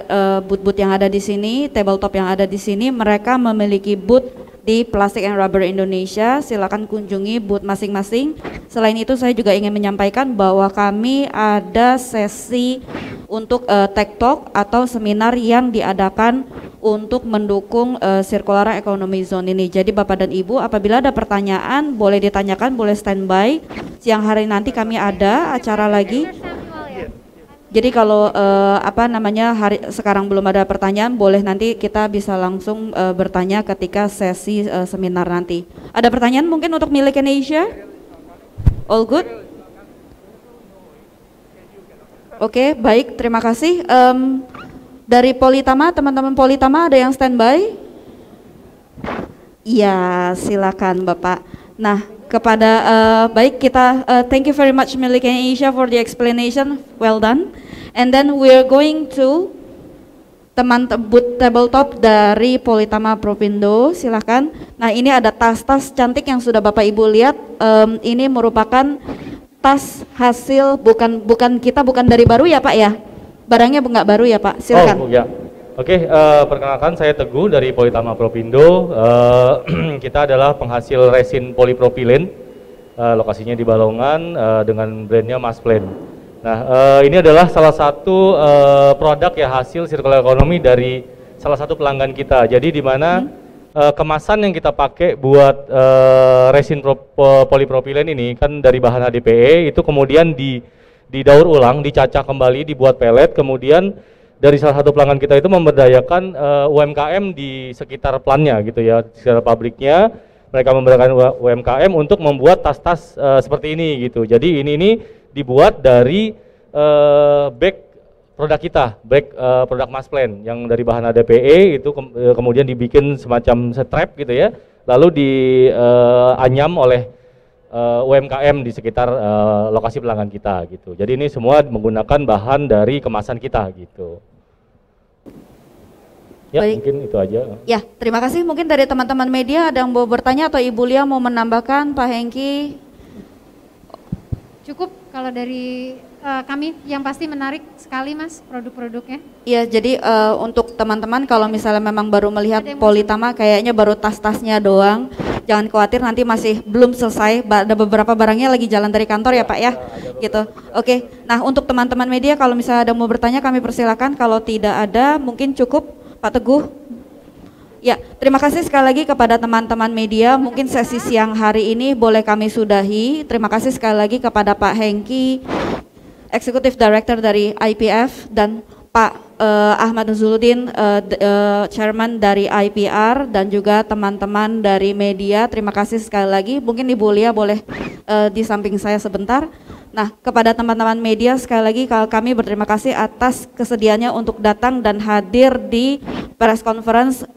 booth-booth yang ada di sini, tabletop yang ada di sini, mereka memiliki booth di Plastic and Rubber Indonesia. Silakan kunjungi booth masing-masing. Selain itu saya juga ingin menyampaikan bahwa kami ada sesi untuk Tech Talk atau seminar yang diadakan untuk mendukung Circular Economy Zone ini. Jadi Bapak dan Ibu, apabila ada pertanyaan boleh ditanyakan, boleh standby. Siang hari nanti kami ada acara lagi. Jadi kalau sekarang belum ada pertanyaan, boleh nanti kita bisa langsung bertanya ketika sesi seminar nanti. Ada pertanyaan mungkin untuk Milikan Asia? All good? Oke, baik, terima kasih. Dari Politama, teman-teman Politama ada yang standby? Iya, silakan Bapak. Nah, kepada baik kita thank you very much Milikan Asia for the explanation, well done. And then we're going to booth tabletop dari Politama Propindo, silakan. Nah, ini ada tas-tas cantik yang sudah Bapak Ibu lihat. Ini merupakan tas hasil bukan dari baru ya Pak ya? Barangnya nggak baru ya Pak, silakan. Oh ya, oke, perkenalkan saya Teguh dari Politama Propindo. Kita adalah penghasil resin polipropilen, lokasinya di Balongan dengan brandnya Masplen. Nah, ini adalah salah satu produk ya hasil circular economy dari salah satu pelanggan kita. Jadi di mana kemasan yang kita pakai buat resin polipropilen ini kan dari bahan HDPE itu kemudian didaur ulang, dicacah kembali, dibuat pelet, kemudian dari salah satu pelanggan kita itu memberdayakan UMKM di sekitar plannya gitu ya, di sekitar pabriknya, mereka memberdayakan UMKM untuk membuat tas-tas seperti ini gitu. Jadi ini dibuat dari bag produk kita, bag produk Masplen yang dari bahan HDPE itu kemudian dibikin semacam strap gitu ya, lalu dianyam oleh UMKM di sekitar lokasi pelanggan kita gitu. Jadi ini semua menggunakan bahan dari kemasan kita gitu. Ya, Baik. mungkin itu aja. Ya, terima kasih. Mungkin dari teman-teman media ada yang mau bertanya atau Ibu Lia mau menambahkan, Pak Hengki? Cukup kalau dari kami yang pasti menarik sekali Mas produk-produknya. Iya, jadi untuk teman-teman kalau misalnya memang baru melihat Politama kayaknya baru tas-tasnya doang. Jangan khawatir, nanti masih belum selesai. Ada beberapa barangnya lagi jalan dari kantor ya Pak ya. Gitu. Oke. Nah, untuk teman-teman media kalau misalnya ada mau bertanya kami persilakan. Kalau tidak ada mungkin cukup Pak Teguh. Ya, terima kasih sekali lagi kepada teman-teman media. Mungkin sesi siang hari ini boleh kami sudahi. Terima kasih sekali lagi kepada Pak Hengki, Executive Director dari IPF, dan Pak Ahmad Nuzuluddin, Chairman dari IPR, dan juga teman-teman dari media. Terima kasih sekali lagi. Mungkin Ibu Lia boleh di samping saya sebentar. Nah, kepada teman-teman media sekali lagi kami berterima kasih atas kesediaannya untuk datang dan hadir di press conference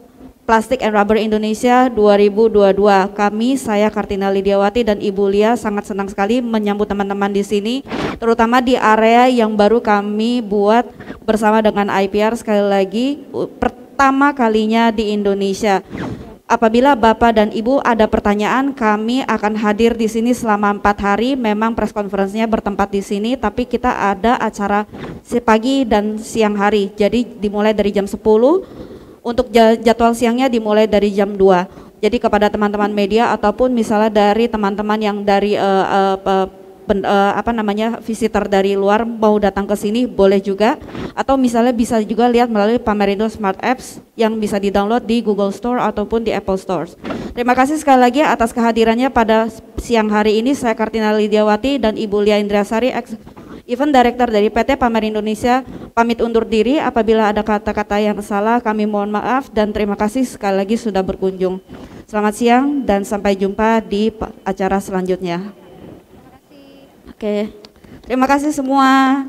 Plastic and Rubber Indonesia 2022. Kami, saya Kartina Lidiawati dan Ibu Lia sangat senang sekali menyambut teman-teman di sini, terutama di area yang baru kami buat bersama dengan IPR, sekali lagi pertama kalinya di Indonesia. Apabila Bapak dan Ibu ada pertanyaan, kami akan hadir di sini selama 4 hari. Memang press conference-nya bertempat di sini, tapi kita ada acara pagi dan siang hari. Jadi dimulai dari jam 10. Untuk jadwal siangnya dimulai dari jam 2. Jadi kepada teman-teman media ataupun misalnya dari teman-teman yang dari visitor dari luar mau datang ke sini boleh juga, atau misalnya bisa juga lihat melalui Pamerindo Smart Apps yang bisa di-download di Google Store ataupun di Apple Store. Terima kasih sekali lagi atas kehadirannya pada siang hari ini. Saya Kartina Lidiawati dan Ibu Lia Indrasari, Event Director dari PT Pamerindo Indonesia, pamit undur diri. Apabila ada kata-kata yang salah kami mohon maaf, dan terima kasih sekali lagi sudah berkunjung. Selamat siang dan sampai jumpa di acara selanjutnya. Oke, terima kasih semua.